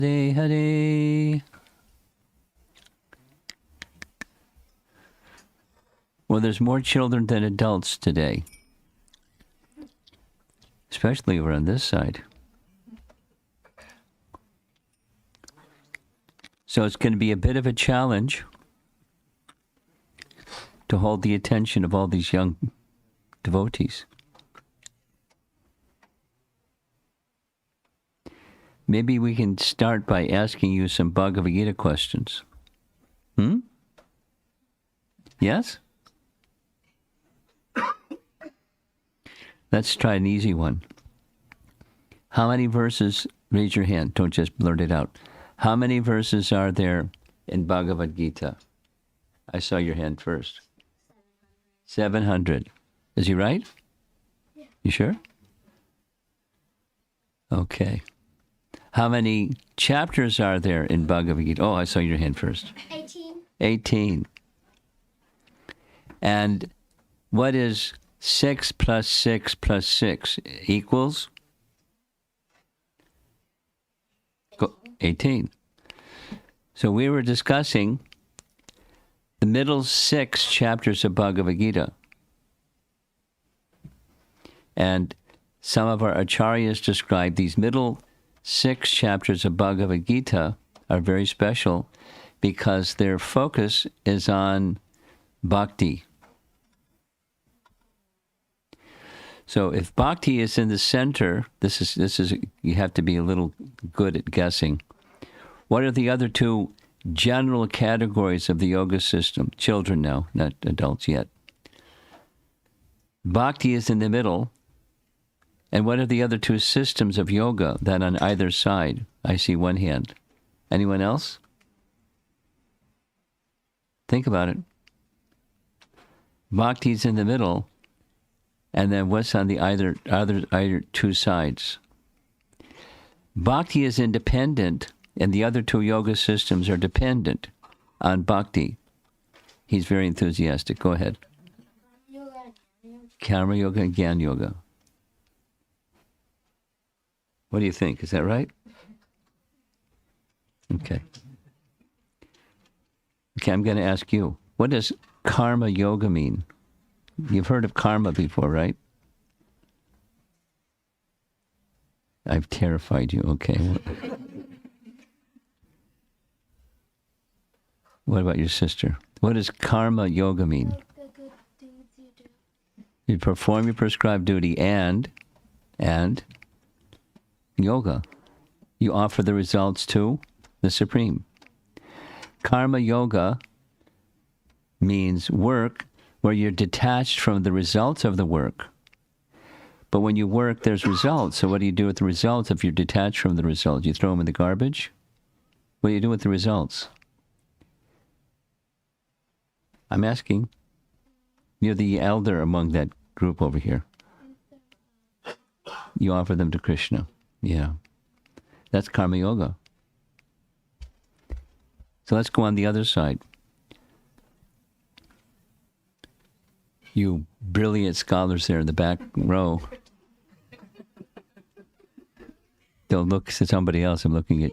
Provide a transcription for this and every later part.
Hare Hare. Well, there's more children than adults today, especially over on this side. So it's going to be a bit of a challenge to hold the attention of all these young devotees. Maybe we can start by asking you some Bhagavad Gita questions. Yes? Let's try an easy one. How many verses, raise your hand, don't just blurt it out. How many verses are there in Bhagavad Gita? I saw your hand first. 700. Is he right? Yeah. You sure? Okay. How many chapters are there in Bhagavad Gita? Oh, I saw your hand first. 18. 18. And what is 6 plus 6 plus 6 equals? 18. So we were discussing the middle 6 chapters of Bhagavad Gita. And some of our acharyas describe these middle 6 chapters of Bhagavad Gita are very special because their focus is on bhakti. So if bhakti is in the center, this is you have to be a little good at guessing. What are the other two general categories of the yoga system? Children now, not adults yet. Bhakti is in the middle. And what are the other two systems of yoga that on either side? I see one hand. Anyone else? Think about it. Bhakti is in the middle. And then what's on the either two sides? Bhakti is independent, and the other two yoga systems are dependent on bhakti. He's very enthusiastic. Go ahead. Karma yoga and Gyan yoga. What do you think? Is that right? Okay. Okay, I'm going to ask you. What does karma yoga mean? You've heard of karma before, right? I've terrified you. Okay. What about your sister? What does karma yoga mean? Like the good deeds you do. You perform your prescribed duty and yoga. You offer the results to the Supreme. Karma yoga means work where you're detached from the results of the work. But when you work, there's results. So what do you do with the results if you're detached from the results? You throw them in the garbage? What do you do with the results? I'm asking. You're the elder among that group over here. You offer them to Krishna. Yeah. That's karma yoga. So let's go on the other side. You brilliant scholars there in the back row. Don't look to somebody else. I'm looking at.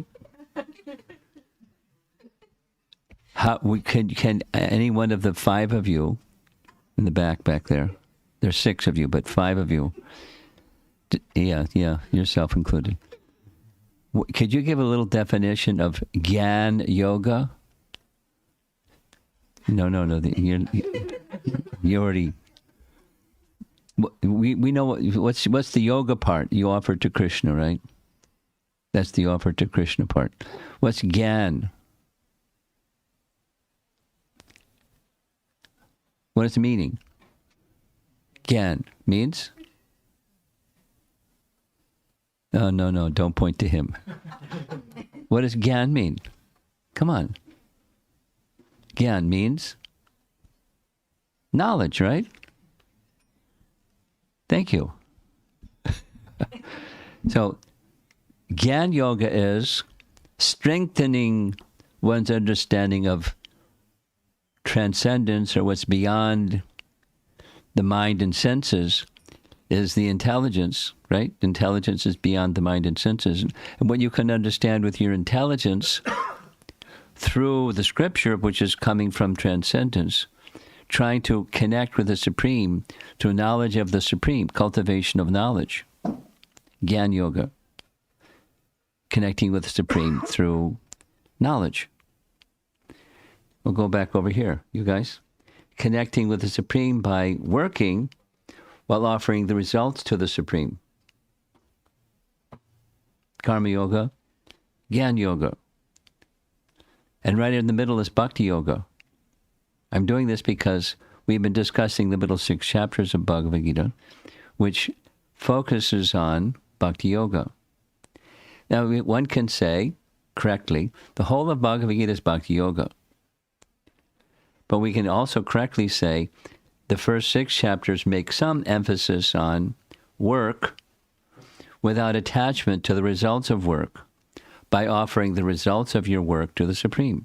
Can any one of the 5 of you in the back there? There's 6 of you, but 5 of you. Yeah, yourself included. Could you give a little definition of Gyan yoga? No. You already. We know what's the yoga part you offer to Krishna, right? That's the offer to Krishna part. What's Gyan? What is the meaning? Gyan means? Oh, no, don't point to him. What does Gyan mean? Come on. Gyan means knowledge, right? Thank you. So, Gyan yoga is strengthening one's understanding of transcendence or what's beyond the mind and senses is the intelligence, right? Intelligence is beyond the mind and senses. And what you can understand with your intelligence through the scripture, which is coming from transcendence, trying to connect with the Supreme through knowledge of the Supreme, cultivation of knowledge, Gyan Yoga, connecting with the Supreme through knowledge. We'll go back over here, you guys. Connecting with the Supreme by working while offering the results to the Supreme. Karma Yoga, Gyan Yoga. And right in the middle is Bhakti Yoga. I'm doing this because we've been discussing the middle 6 chapters of Bhagavad Gita, which focuses on Bhakti Yoga. Now, one can say, correctly, the whole of Bhagavad Gita is Bhakti Yoga. But we can also correctly say the first 6 chapters make some emphasis on work without attachment to the results of work by offering the results of your work to the Supreme.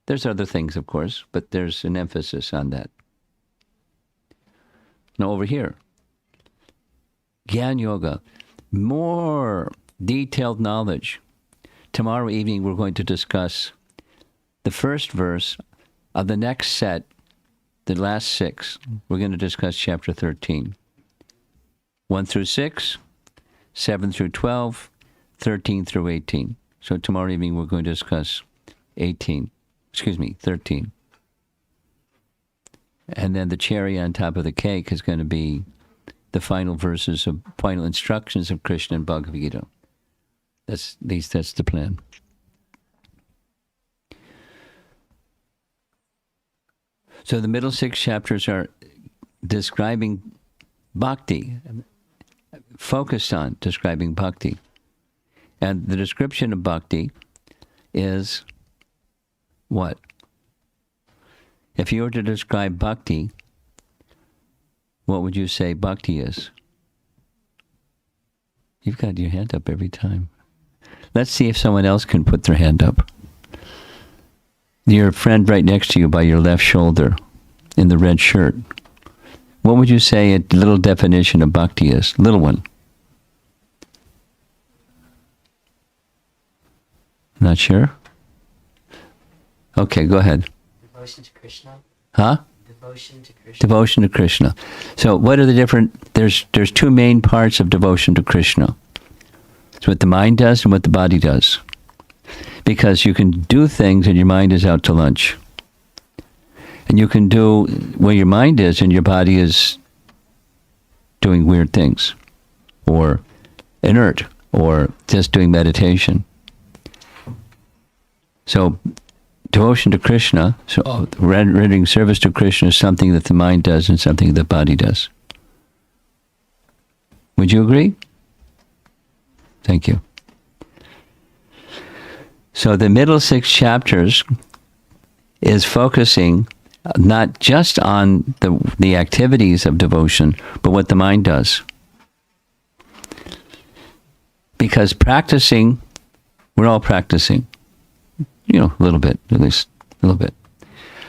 There's other things, of course, but there's an emphasis on that. Now over here, Gyan Yoga, more detailed knowledge. Tomorrow evening we're going to discuss the first verse of the next set, the last 6. We're going to discuss chapter 13. 1 through 6, 7 through 12, 13 through 18. So tomorrow evening we're going to discuss 13. And then the cherry on top of the cake is going to be the final instructions of Krishna in Bhagavad Gita. That's the plan. So the middle 6 chapters are describing bhakti, focused on describing bhakti. And the description of bhakti is what? If you were to describe bhakti, what would you say bhakti is? You've got your hand up every time. Let's see if someone else can put their hand up. Your friend right next to you by your left shoulder in the red shirt. What would you say a little definition of bhakti is? Little one. Not sure? Okay, go ahead. Devotion to Krishna. Huh? Devotion to Krishna. Devotion to Krishna. So what are the different, there's 2 main parts of devotion to Krishna. It's what the mind does and what the body does. Because you can do things and your mind is out to lunch. And you can do where your mind is and your body is doing weird things. Or inert. Or just doing meditation. So devotion to Krishna, so rendering service to Krishna is something that the mind does and something the body does. Would you agree? Thank you. So the middle 6 chapters is focusing not just on the activities of devotion, but what the mind does. Because practicing, we're all practicing. A little bit, at least a little bit.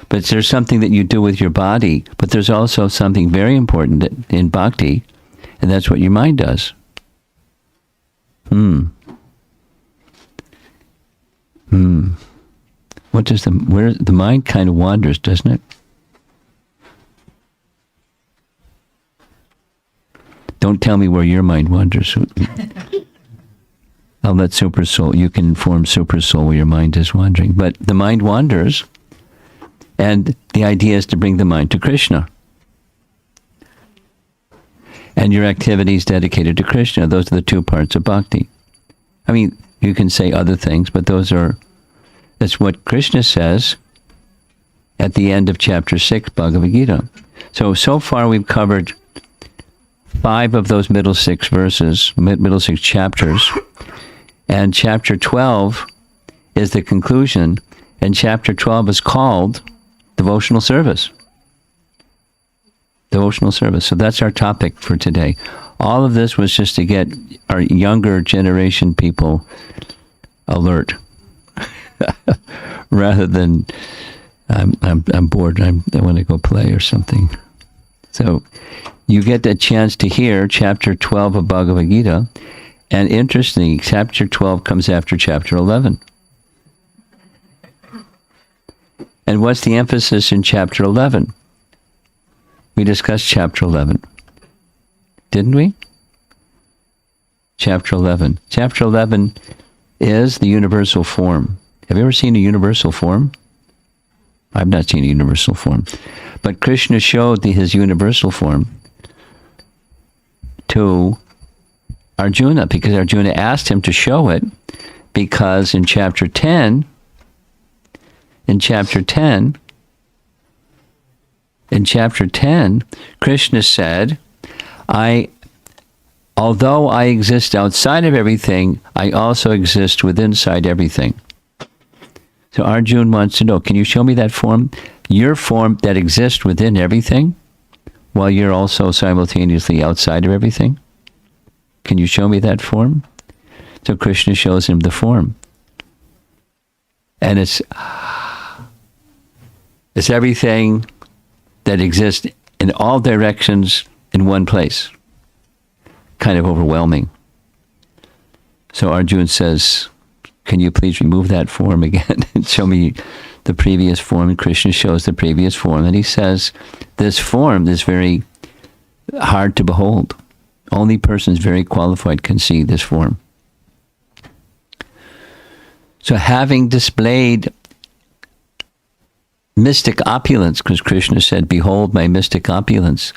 But there's something that you do with your body, but there's also something very important in bhakti, and that's what your mind does. What does where the mind kind of wanders, doesn't it? Don't tell me where your mind wanders. I'll let Super Soul, you can inform Super Soul where your mind is wandering. But the mind wanders, and the idea is to bring the mind to Krishna. And your activities dedicated to Krishna, those are the 2 parts of bhakti. I mean, you can say other things, but that's what Krishna says at the end of chapter 6, Bhagavad Gita. So far we've covered 5 of those middle 6 verses, middle 6 chapters. And chapter 12 is the conclusion, and chapter 12 is called Devotional Service. Devotional Service. So that's our topic for today. All of this was just to get our younger generation people alert. Rather than, I'm bored, I want to go play or something. So you get a chance to hear chapter 12 of Bhagavad Gita. And interestingly, chapter 12 comes after chapter 11. And what's the emphasis in chapter 11? We discussed chapter 11, didn't we? Chapter 11. Chapter 11 is the universal form. Have you ever seen a universal form? I've not seen a universal form. But Krishna showed his universal form to Arjuna, because Arjuna asked him to show it, because in chapter 10, Krishna said, although I exist outside of everything, I also exist inside everything. So Arjuna wants to know, can you show me that form? Your form that exists within everything, while you're also simultaneously outside of everything? Can you show me that form? So Krishna shows him the form. And it's everything that exists in all directions in one place. Kind of overwhelming. So Arjuna says, can you please remove that form again and show me the previous form? And Krishna shows the previous form. And he says, this form is very hard to behold. Only persons very qualified can see this form. So having displayed mystic opulence, because Krishna said, behold my mystic opulence,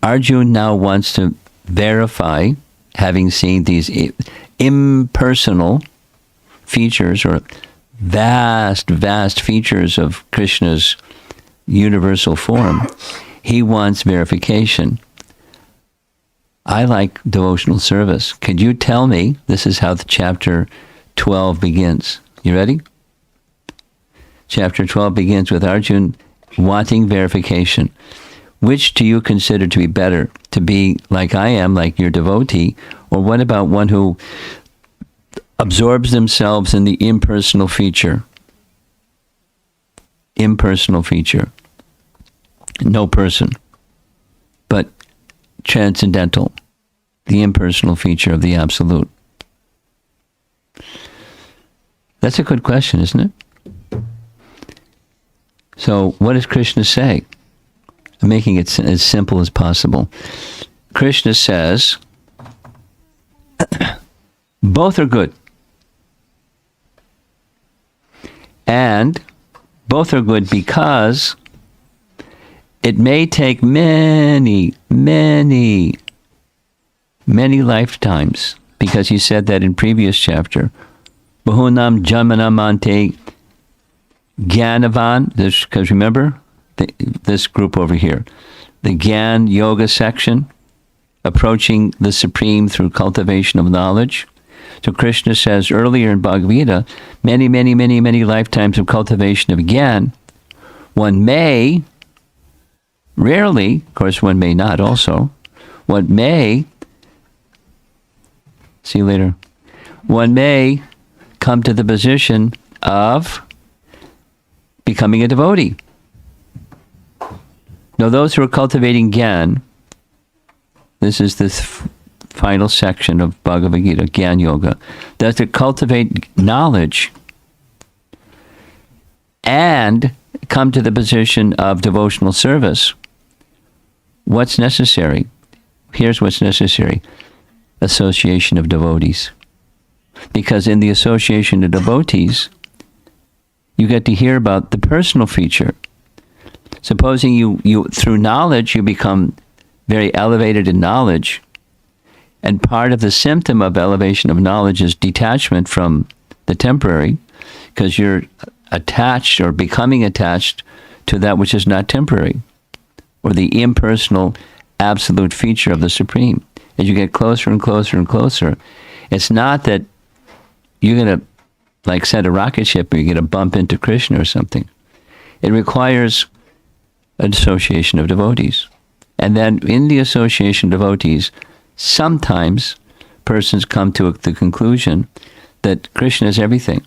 Arjuna now wants to verify, having seen these impersonal features, or vast features of Krishna's universal form, he wants verification. I like devotional service. Could you tell me, this is how the chapter 12 begins. You ready? Chapter 12 begins with Arjuna wanting verification. Which do you consider to be better? To be like I am, like your devotee? Or what about one who absorbs themselves in the impersonal feature? Impersonal feature. No person, but transcendental. The impersonal feature of the Absolute. That's a good question, isn't it? So what does Krishna say? I'm making it as simple as possible. Krishna says, both are good. And both are good because it may take many lifetimes, because he said that in previous chapter. Bahunam Jamanamante Gyanavan, because remember, this group over here, the Gyan Yoga section, approaching the Supreme through cultivation of knowledge. So Krishna says earlier in Bhagavad Gita, many lifetimes of cultivation of Gyan. One may, rarely, of course one may not also, one may, see you later, one may come to the position of becoming a devotee. Now those who are cultivating Gyan, this is the final section of Bhagavad Gita, Gyan Yoga, that to cultivate knowledge and come to the position of devotional service, what's necessary? Here's what's necessary. Association of devotees. Because in the association of devotees, you get to hear about the personal feature. Supposing you through knowledge, you become very elevated in knowledge, and part of the symptom of elevation of knowledge is detachment from the temporary, because you're attached or becoming attached to that which is not temporary, or the impersonal absolute feature of the Supreme. As you get closer and closer and closer, it's not that you're going to like send a rocket ship or you're going to bump into Krishna or something. It requires an association of devotees. And then in the association of devotees, sometimes persons come to the conclusion that Krishna is everything.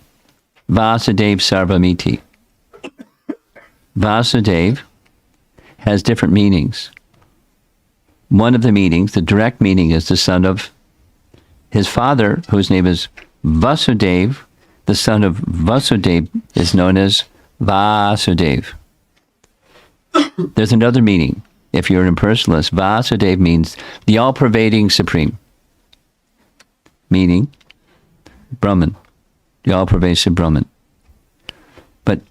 Vasudev Sarvamiti. Vasudev has different meanings. one of the meanings, the direct meaning, is the son of his father, whose name is Vasudev. The son of Vasudev is known as Vasudev. There's another meaning. If you're an impersonalist, Vasudev means the all-pervading supreme, meaning Brahman, the all-pervasive Brahman. But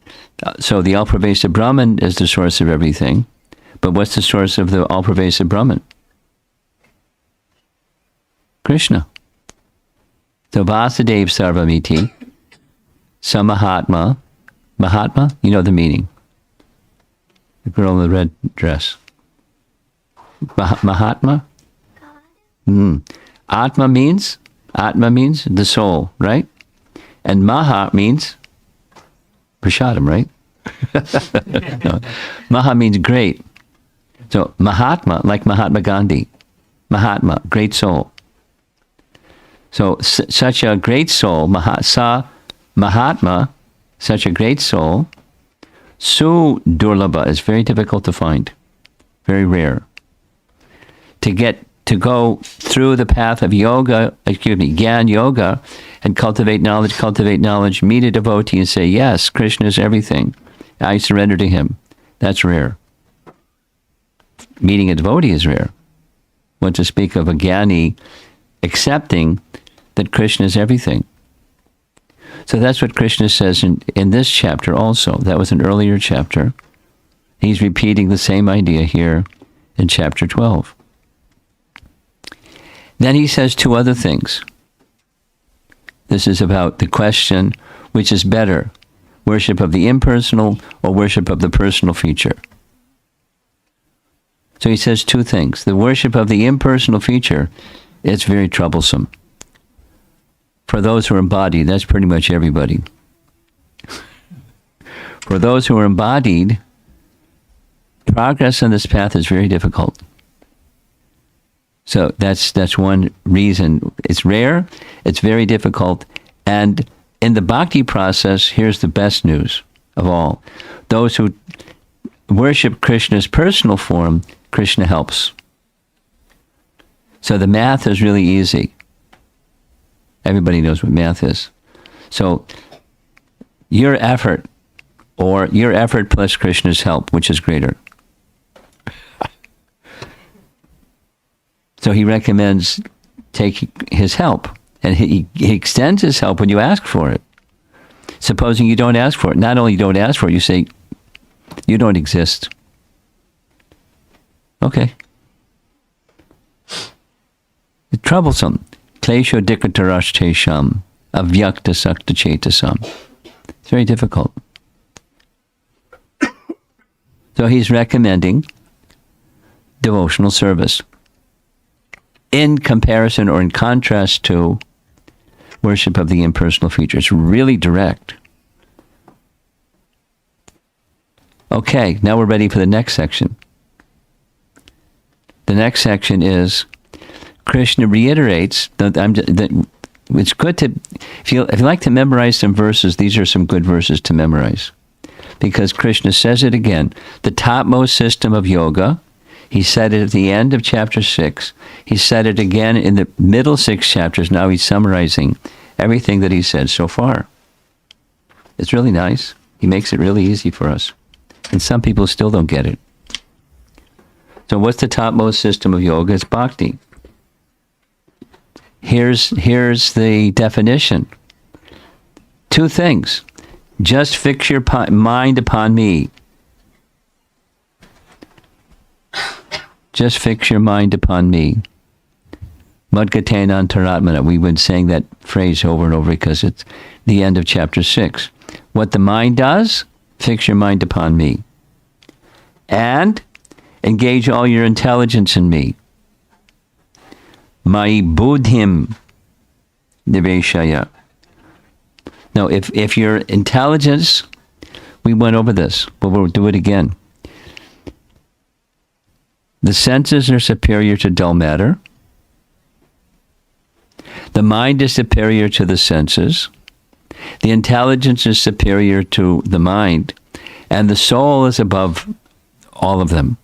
so the all-pervasive Brahman is the source of everything. But what's the source of the all-pervasive Brahman? Krishna. So Vasudev Sarvamiti, Samahatma, Mahatma, you know the meaning. The girl in the red dress. Mahatma? Atma means the soul, right? And Maha means Prashadam, right? No. Maha means great. So Mahatma, like Mahatma Gandhi. Mahatma, great soul. So such a great soul, Mahatma, such a great soul, Su Durlabha is very difficult to find, very rare. To go through the path of yoga, Gyan Yoga, and cultivate knowledge, meet a devotee and say, yes, Krishna is everything. I surrender to him. That's rare. Meeting a devotee is rare. What to speak of a Gyani accepting that Krishna is everything. So that's what Krishna says in this chapter also. That was an earlier chapter. He's repeating the same idea here in chapter 12. Then he says two other things. This is about the question, which is better, worship of the impersonal or worship of the personal feature? So he says two things. The worship of the impersonal feature, it's very troublesome. For those who are embodied, that's pretty much everybody. For those who are embodied, progress on this path is very difficult. So that's one reason. It's rare, it's very difficult, and in the bhakti process, here's the best news of all. Those who worship Krishna's personal form, Krishna helps. So the math is really easy. Everybody knows what math is. So your effort plus Krishna's help, which is greater? So he recommends take his help, and he extends his help when you ask for it. Supposing you don't ask for it, not only you don't ask for it, you say, you don't exist. Okay. It's troublesome. Klesho dikkatarashtesham, avyakta sakta chetasam. It's very difficult. So he's recommending devotional service in comparison or in contrast to worship of the impersonal feature. It's really direct. Okay, now we're ready for the next section. The next section is Krishna reiterates that it's good to, if you like to memorize some verses, these are some good verses to memorize. Because Krishna says it again, the topmost system of yoga. He said it at the end of chapter 6. He said it again in the middle 6 chapters. Now he's summarizing everything that he said so far. It's really nice. He makes it really easy for us. And some people still don't get it. So what's the topmost system of yoga? It's bhakti. Here's the definition. Two things. Just fix your mind upon me. Just fix your mind upon me. Madgatena antaratmana. We've been saying that phrase over and over because it's the end of chapter 6. What the mind does, fix your mind upon me. And engage all your intelligence in me. Mai buddhim niveshaya. Now, if your intelligence, we went over this, but we'll do it again. The senses are superior to dull matter. The mind is superior to the senses. The intelligence is superior to the mind. And the soul is above all of them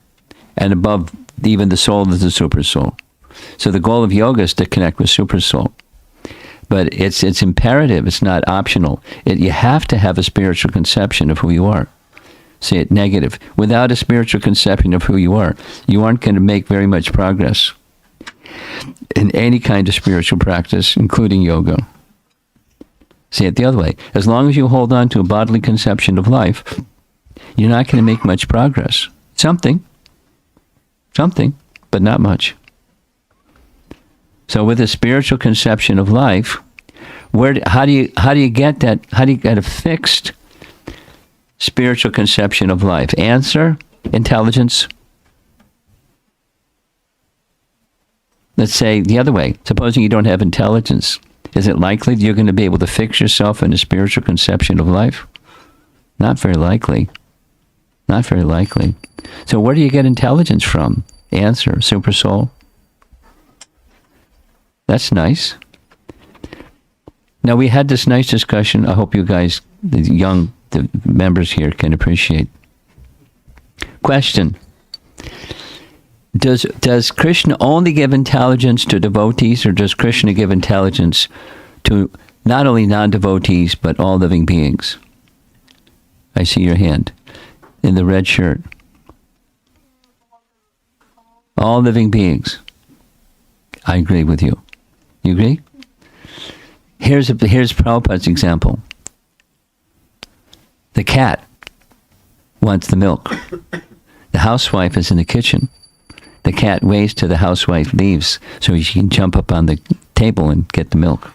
and above even the soul is the super soul. So the goal of yoga is to connect with super soul. But it's imperative. It's not optional. You have to have a spiritual conception of who you are. Say it negative. Without a spiritual conception of who you aren't going to make very much progress in any kind of spiritual practice, including yoga. Say it the other way. As long as you hold on to a bodily conception of life, you're not going to make much progress. Something, but not much. So with a spiritual conception of life, how do you get that? How do you get a fixed spiritual conception of life? Answer: intelligence. Let's say the other way. Supposing you don't have intelligence, is it likely that you're going to be able to fix yourself in a spiritual conception of life? Not very likely. Not very likely. So where do you get intelligence from? Answer: super soul. That's nice. Now, we had this nice discussion. I hope you guys, the members here, can appreciate. Question: Does Krishna only give intelligence to devotees, or does Krishna give intelligence to not only non-devotees, but all living beings? I see your hand in the red shirt. All living beings. I agree with you. You agree? Here's Prabhupada's example. The cat wants the milk. The housewife is in the kitchen. The cat waits till the housewife leaves so she can jump up on the table and get the milk.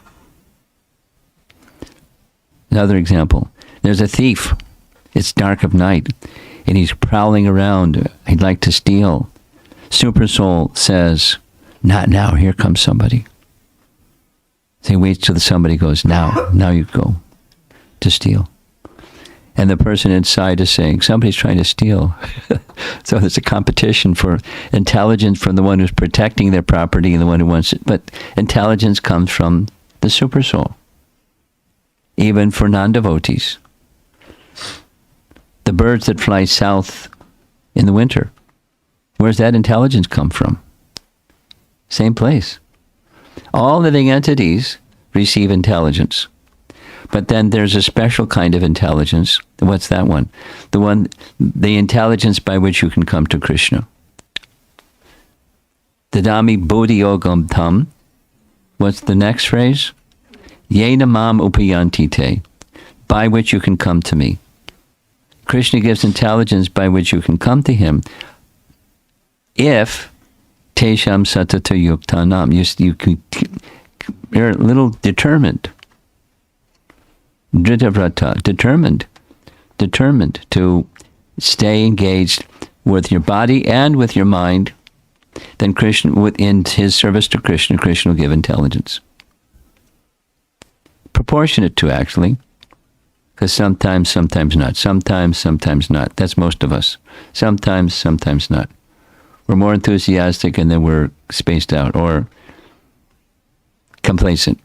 Another example. There's a thief. It's dark of night, and he's prowling around. He'd like to steal. Super Soul says, "Not now. Here comes somebody." So he waits till somebody goes, now you go to steal. And the person inside is saying, somebody's trying to steal. So there's a competition for intelligence from the one who's protecting their property and the one who wants it. But intelligence comes from the super soul, even for non-devotees. The birds that fly south in the winter, where's that intelligence come from? Same place. All living entities receive intelligence. But then there's a special kind of intelligence. What's that one? The intelligence by which you can come to Krishna. Dadami bodhi yogam tam. What's the next phrase? Yena mam upayanti te. By which you can come to me. Krishna gives intelligence by which you can come to him. If Tesham satata yuktanam. You're a little determined. Dritavrata, determined to stay engaged with your body and with your mind. Then Krishna, within his service to Krishna, Krishna will give intelligence. Proportionate to, actually. Because sometimes not. Sometimes not. That's most of us. Sometimes not. We're more enthusiastic and then we're spaced out or complacent.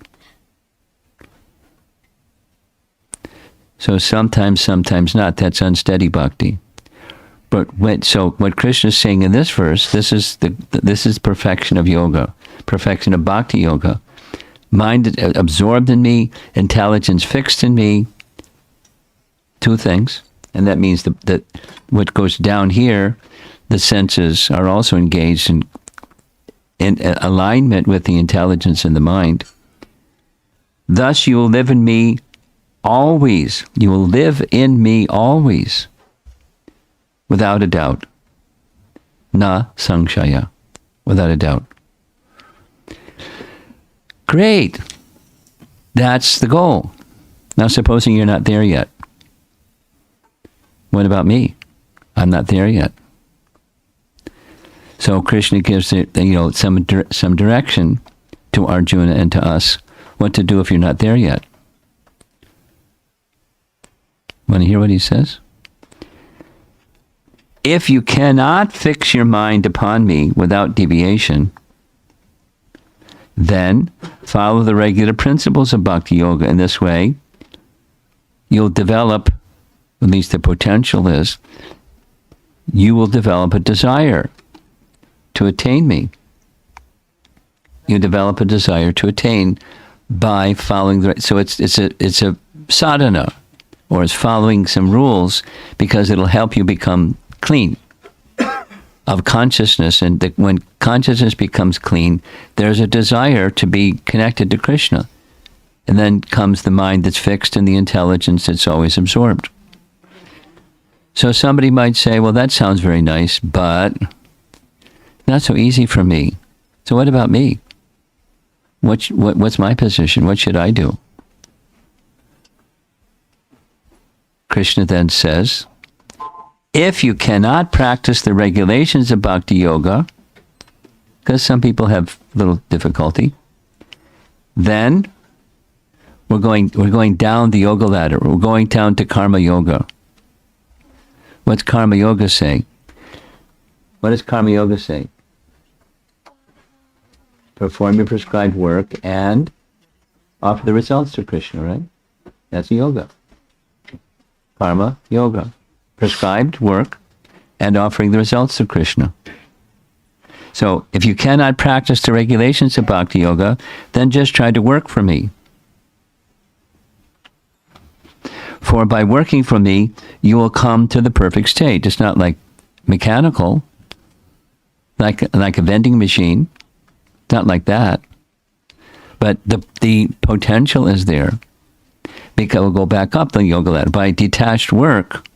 So sometimes not. That's unsteady bhakti. But what Krishna is saying in this verse, this is perfection of yoga, perfection of bhakti yoga. Mind absorbed in me, intelligence fixed in me. Two things, and that means that what goes down here, the senses are also engaged in alignment with the intelligence in the mind. Thus you will live in me always. You will live in me always. Without a doubt. Na samshaya. Without a doubt. Great. That's the goal. Now supposing you're not there yet. What about me? I'm not there yet. So Krishna gives some direction to Arjuna and to us what to do if you're not there yet. Want to hear what he says? If you cannot fix your mind upon me without deviation, then follow the regular principles of bhakti yoga. In this way, you'll develop, at least the potential is, you will develop a desire to attain me. You develop a desire to attain by following the. So it's a sadhana, or it's following some rules because it'll help you become clean of consciousness. And when consciousness becomes clean, there's a desire to be connected to Krishna. And then comes the mind that's fixed and the intelligence that's always absorbed. So somebody might say, well, that sounds very nice, but not so easy for me. So what about me? What's my position? What should I do? Krishna then says, if you cannot practice the regulations of bhakti yoga, because some people have little difficulty, then we're going down the yoga ladder. We're going down to karma yoga. What's karma yoga say? What does karma yoga say? Perform your prescribed work and offer the results to Krishna, right? That's yoga. Karma yoga. Prescribed work and offering the results to Krishna. So if you cannot practice the regulations of bhakti yoga, then just try to work for me. For by working for me, you will come to the perfect state. It's not like mechanical, like a vending machine. It's not like that. But the potential is there. Because we'll go back up the yoga ladder. By detached work,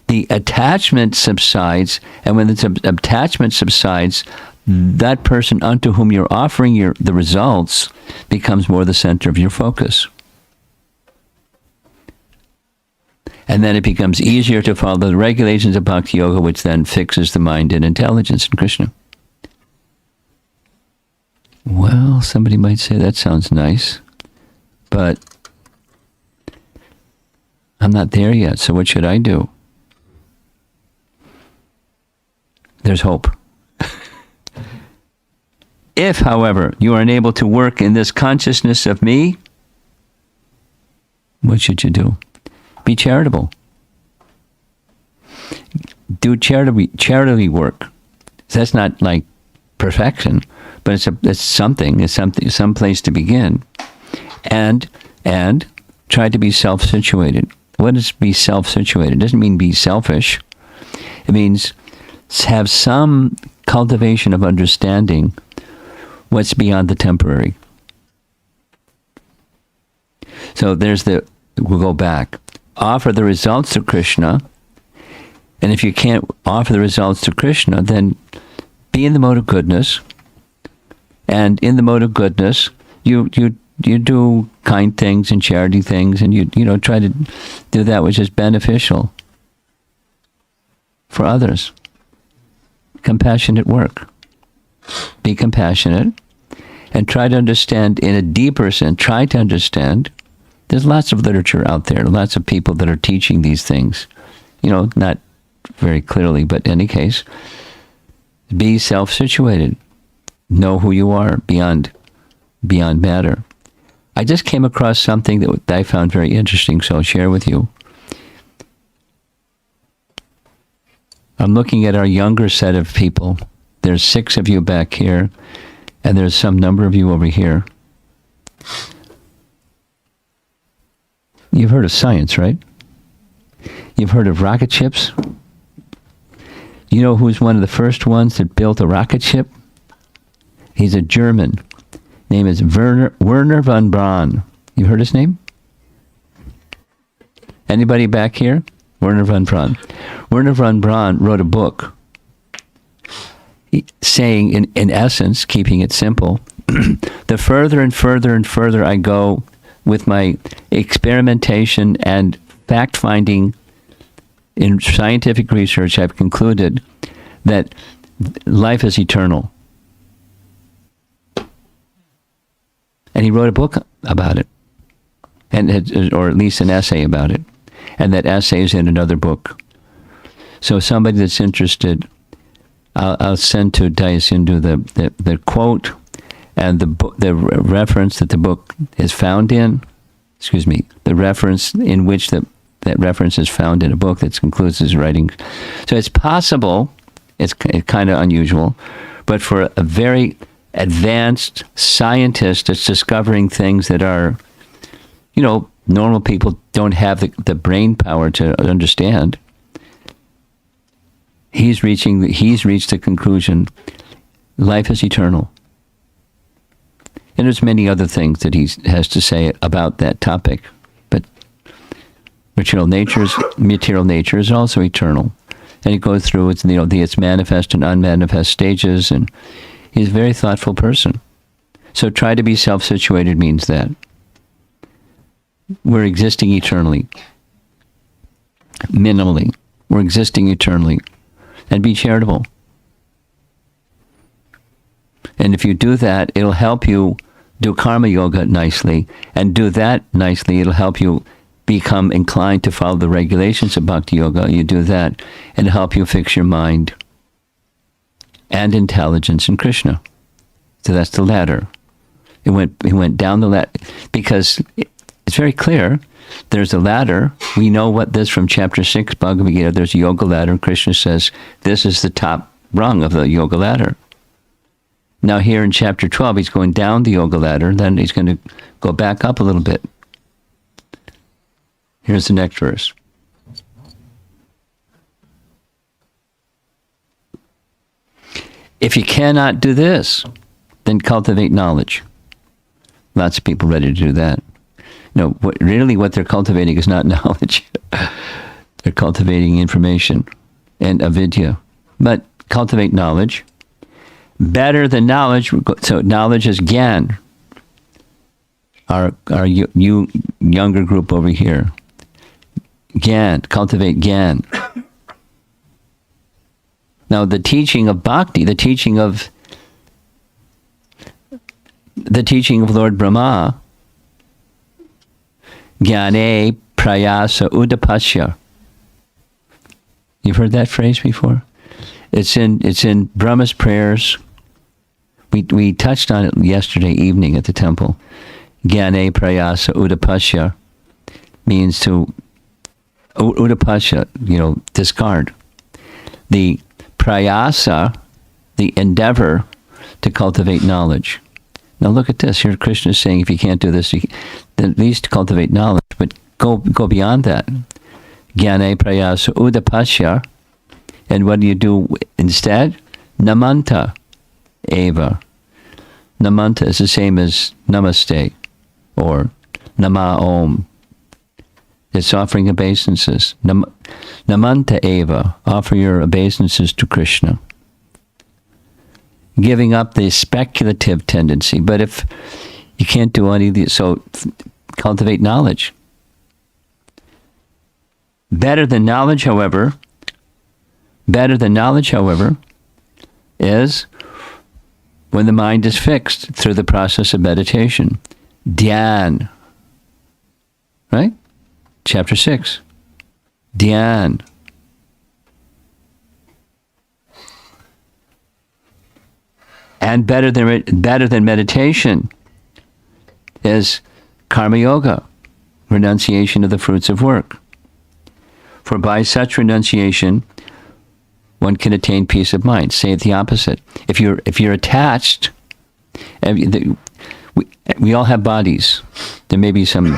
the attachment subsides, and when the attachment subsides, that person unto whom you're offering the results becomes more the center of your focus. And then it becomes easier to follow the regulations of bhakti yoga, which then fixes the mind and intelligence in Krishna. Well, somebody might say that sounds nice, but I'm not there yet, so what should I do? There's hope. If, however, you are unable to work in this consciousness of me, what should you do? Be charitable. Do charity work. That's not like perfection, but it's something, some place to begin. And try to be self-situated. What does be self-situated? It doesn't mean be selfish. It means have some cultivation of understanding what's beyond the temporary. So we'll go back. Offer the results to Krishna, and if you can't offer the results to Krishna, then be in the mode of goodness, and in the mode of goodness, you do kind things and charity things, and you try to do that which is beneficial for others. Compassionate work. Be compassionate, and try to understand in a deeper sense. Try to understand. There's lots of literature out there, lots of people that are teaching these things. Not very clearly, but in any case, be self-situated. Know who you are beyond matter. I just came across something that I found very interesting, so I'll share with you. I'm looking at our younger set of people. There's 6 of you back here, and there's some number of you over here. You've heard of science, right? You've heard of rocket ships? You know who's one of the first ones that built a rocket ship? He's a German. Name is Werner von Braun. You heard his name? Anybody back here? Werner von Braun. Werner von Braun wrote a book saying, in essence, keeping it simple, the further and further and further I go with my experimentation and fact-finding in scientific research, I've concluded that life is eternal. And he wrote a book about it, or at least an essay about it. And that essay is in another book. So somebody that's interested, I'll send to Dayasindu the quote and the reference that the book is found in. The reference in which that reference is found in a book that concludes his writing. So it's possible, it's kind of unusual, But for a very advanced scientist that's discovering things that are, normal people don't have the brain power to understand, he's reached the conclusion, life is eternal. And there's many other things that he has to say about that topic. But material nature is also eternal. And he goes through its manifest and unmanifest stages, and he's a very thoughtful person. So try to be self-situated means that we're existing eternally. Minimally. We're existing eternally. And be charitable. And if you do that, it'll help you do karma yoga nicely. And do that nicely, it'll help you become inclined to follow the regulations of bhakti yoga. You do that, and help you fix your mind and intelligence in Krishna. So that's the ladder. It went down the ladder, because it's very clear. There's a ladder. We know what this from chapter 6, Bhagavad Gita. There's a yoga ladder. Krishna says, this is the top rung of the yoga ladder. Now here in chapter 12, he's going down the yoga ladder. Then he's going to go back up a little bit. Here's the next verse. If you cannot do this, then cultivate knowledge. Lots of people ready to do that. No, what they're cultivating is not knowledge. They're cultivating information and avidya. But cultivate knowledge. Better than knowledge. So knowledge is gyan. Our younger group over here. Gyan. Cultivate gyan. Now the teaching of bhakti, the teaching of Lord Brahma, Jnane prayasa udapasya. You've heard that phrase before? It's in Brahma's prayers. We touched on it yesterday evening at the temple. Jnane prayasa udapasya means to udapasya, discard. The prayasa, the endeavor to cultivate knowledge. Now look at this. Here Krishna is saying, if you can't do this, then at least cultivate knowledge, but go beyond that. Jnane prayasa udapasya. And what do you do instead? Namanta eva. Namanta is the same as namaste or nama om. It's offering obeisances. Namanta eva. Offer your obeisances to Krishna. Giving up the speculative tendency. But if you can't do any of these, so cultivate knowledge. Better than knowledge, however, is when the mind is fixed through the process of meditation. Dhyan. Right? Chapter 6. Dhyan. And better than meditation is karma yoga, renunciation of the fruits of work. For by such renunciation, one can attain peace of mind. Say it the opposite. If you're attached, we all have bodies. There may be some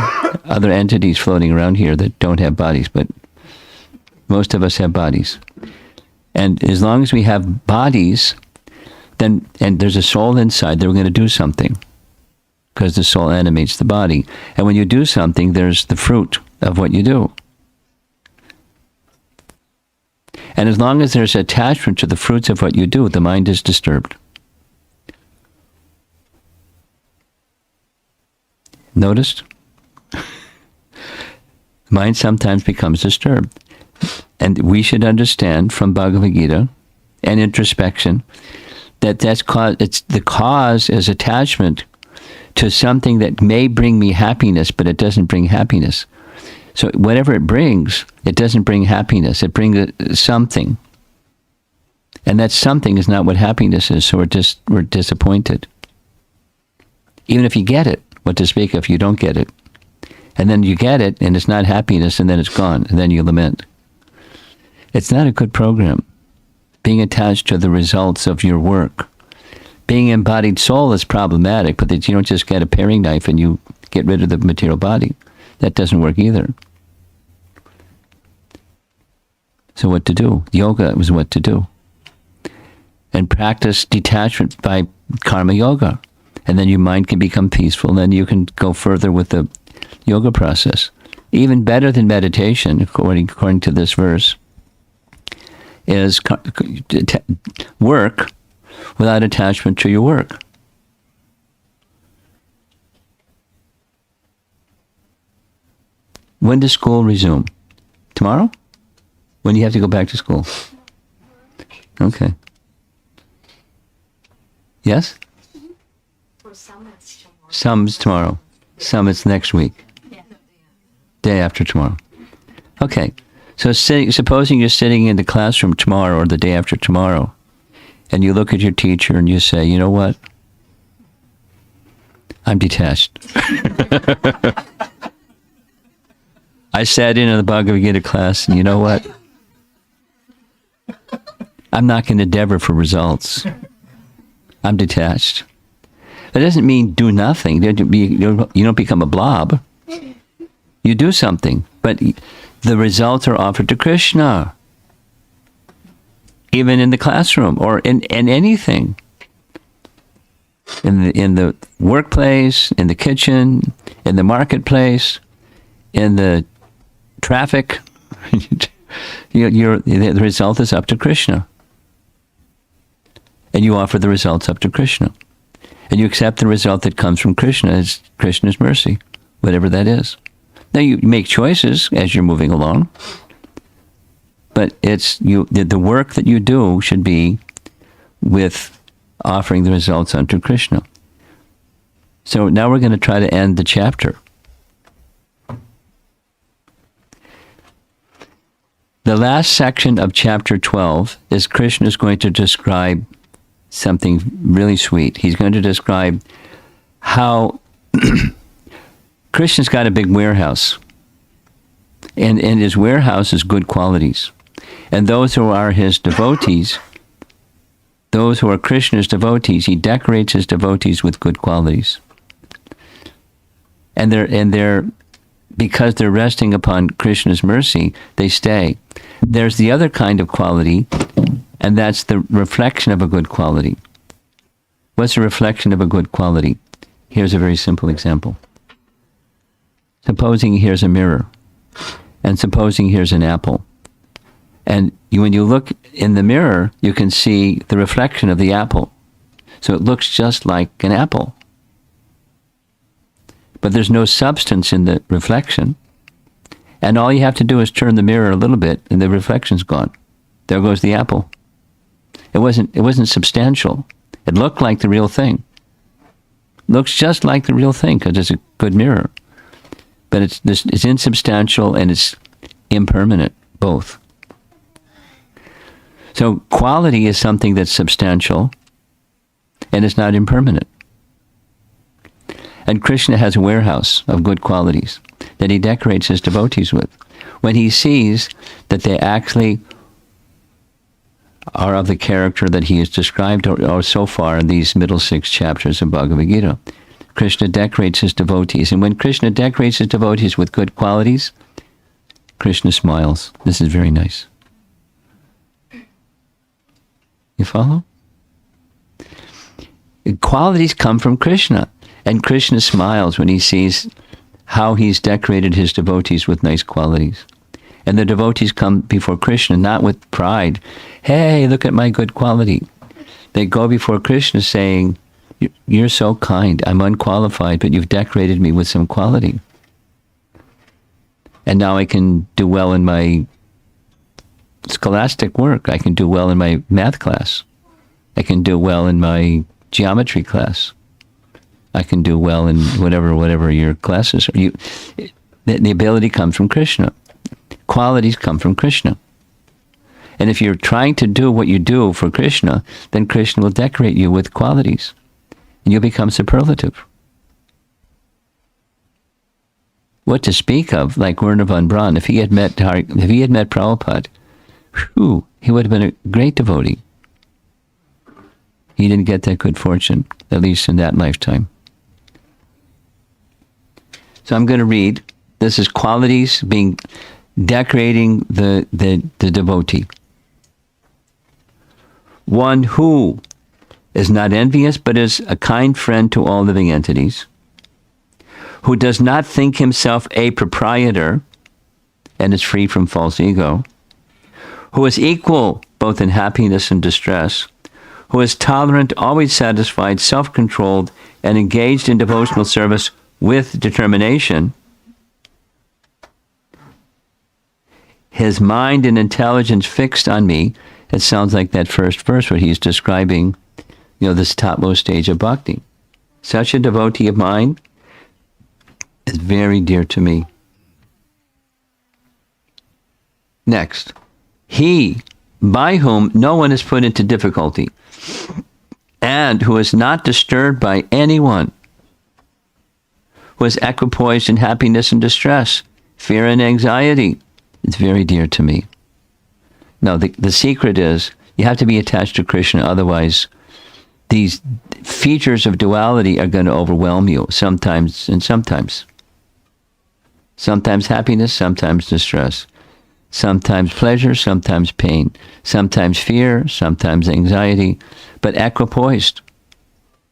other entities floating around here that don't have bodies, but most of us have bodies. And as long as we have bodies, and there's a soul inside, then we're going to do something, because the soul animates the body. And when you do something, there's the fruit of what you do. And as long as there's attachment to the fruits of what you do, the mind is disturbed. Noticed? Mind sometimes becomes disturbed. And we should understand from Bhagavad Gita and introspection that the cause is attachment to something that may bring me happiness, but it doesn't bring happiness. So whatever it brings, it doesn't bring happiness. It brings something. And that something is not what happiness is, so we're disappointed. Even if you get it, what to speak if you don't get it? And then you get it, and it's not happiness, and then it's gone, and then you lament. It's not a good program. Being attached to the results of your work being embodied soul is problematic, but that you don't just get a paring knife and you get rid of the material body. That doesn't work either. So what to do? Yoga was what to do. And practice detachment by karma yoga. And then your mind can become peaceful. And then you can go further with the yoga process. Even better than meditation, according to this verse, is work without attachment to your work. When does school resume? Tomorrow? When do you have to go back to school? Okay. Yes? For some it's tomorrow. Some's tomorrow. Some it's next week. Day after tomorrow. Okay. So supposing you're sitting in the classroom tomorrow or the day after tomorrow, and you look at your teacher and you say, you know what? I'm detached. I sat in the Bhagavad Gita class, and you know what? I'm not going to endeavor for results. I'm detached. That doesn't mean do nothing. You don't become a blob. You do something, but the results are offered to Krishna. Even in the classroom or in anything. In the workplace, in the kitchen, in the marketplace, in the traffic, the result is up to Krishna. And you offer the results up to Krishna. And you accept the result that comes from Krishna as Krishna's mercy, whatever that is. Now you make choices as you're moving along, but it's the work that you do should be with offering the results unto Krishna. So now we're going to try to end the chapter. The last section of chapter 12 is Krishna is going to describe something really sweet. He's going to describe how Krishna's got a big warehouse. And in his warehouse is good qualities. And those who are his devotees, those who are Krishna's devotees, he decorates his devotees with good qualities. And they're because they're resting upon Krishna's mercy, they stay. There's the other kind of quality, and that's the reflection of a good quality. What's a reflection of a good quality? Here's a very simple example. Supposing here's a mirror, and supposing here's an apple. And when you look in the mirror, you can see the reflection of the apple. So it looks just like an apple. But there's no substance in the reflection. And all you have to do is turn the mirror a little bit, and the reflection's gone. There goes the apple. It wasn't substantial. It looked like the real thing. Looks just like the real thing because it's a good mirror. But it's insubstantial and it's impermanent, both. So quality is something that's substantial and it's not impermanent. And Krishna has a warehouse of good qualities that he decorates his devotees with. When he sees that they actually are of the character that he has described or so far in these middle 6 chapters of Bhagavad Gita, Krishna decorates his devotees. And when Krishna decorates his devotees with good qualities, Krishna smiles. This is very nice. You follow? Qualities come from Krishna. And Krishna smiles when he sees how he's decorated his devotees with nice qualities. And the devotees come before Krishna not with pride. Hey, look at my good quality. They go before Krishna saying, you're so kind. I'm unqualified, but you've decorated me with some quality. And now I can do well in my scholastic work. I can do well in my math class. I can do well in my geometry class. I can do well in whatever your classes are. The ability comes from Krishna. Qualities come from Krishna. And if you're trying to do what you do for Krishna, then Krishna will decorate you with qualities. And you'll become superlative. What to speak of, like Werner von Braun, if he had met Prabhupada, he would have been a great devotee. He didn't get that good fortune, at least in that lifetime. So I'm going to read. This is qualities decorating the devotee. One who is not envious, but is a kind friend to all living entities, who does not think himself a proprietor and is free from false ego, who is equal both in happiness and distress, who is tolerant, always satisfied, self-controlled, and engaged in devotional service with determination. His mind and intelligence fixed on me. It sounds like that first verse where he's describing, this topmost stage of bhakti. Such a devotee of mine is very dear to me. Next, he by whom no one is put into difficulty, and who is not disturbed by anyone, who is equipoised in happiness and distress, fear and anxiety. It's very dear to me. Now, the secret is you have to be attached to Krishna, otherwise these features of duality are going to overwhelm you sometimes and sometimes. Sometimes happiness, sometimes distress. Sometimes pleasure, sometimes pain. Sometimes fear, sometimes anxiety. But equipoised.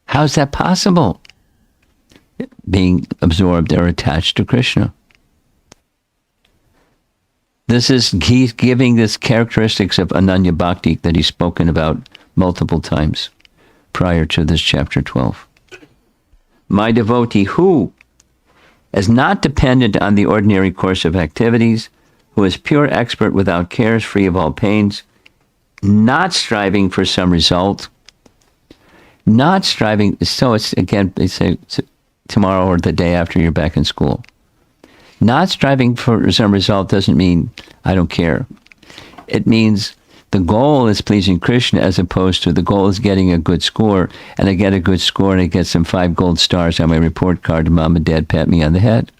How's that possible? Being absorbed or attached to Krishna. He's giving this characteristics of Ananya Bhakti that he's spoken about multiple times prior to this chapter 12. My devotee who is not dependent on the ordinary course of activities, who is pure expert without cares, free of all pains, not striving for some result, not striving, so it's again, they say tomorrow or the day after you're back in school. Not striving for some result doesn't mean I don't care. It means the goal is pleasing Krishna as opposed to the goal is getting a good score, and I get a good score and I get some 5 gold stars on my report card and mom and dad pat me on the head.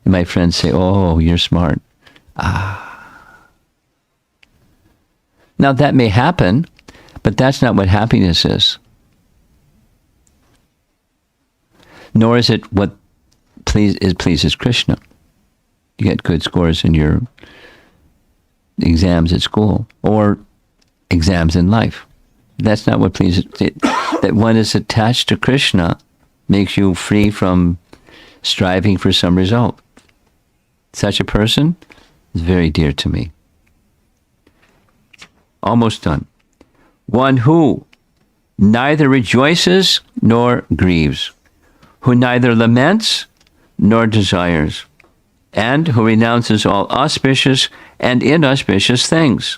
And my friends say, oh, you're smart. Now that may happen, but that's not what happiness is. Nor is it what pleases Krishna. You get good scores in your exams at school or exams in life. That's not what pleases it. That one is attached to Krishna makes you free from striving for some result. Such a person is very dear to me. Almost done. One who neither rejoices nor grieves, who neither laments nor desires, and who renounces all auspicious and inauspicious things.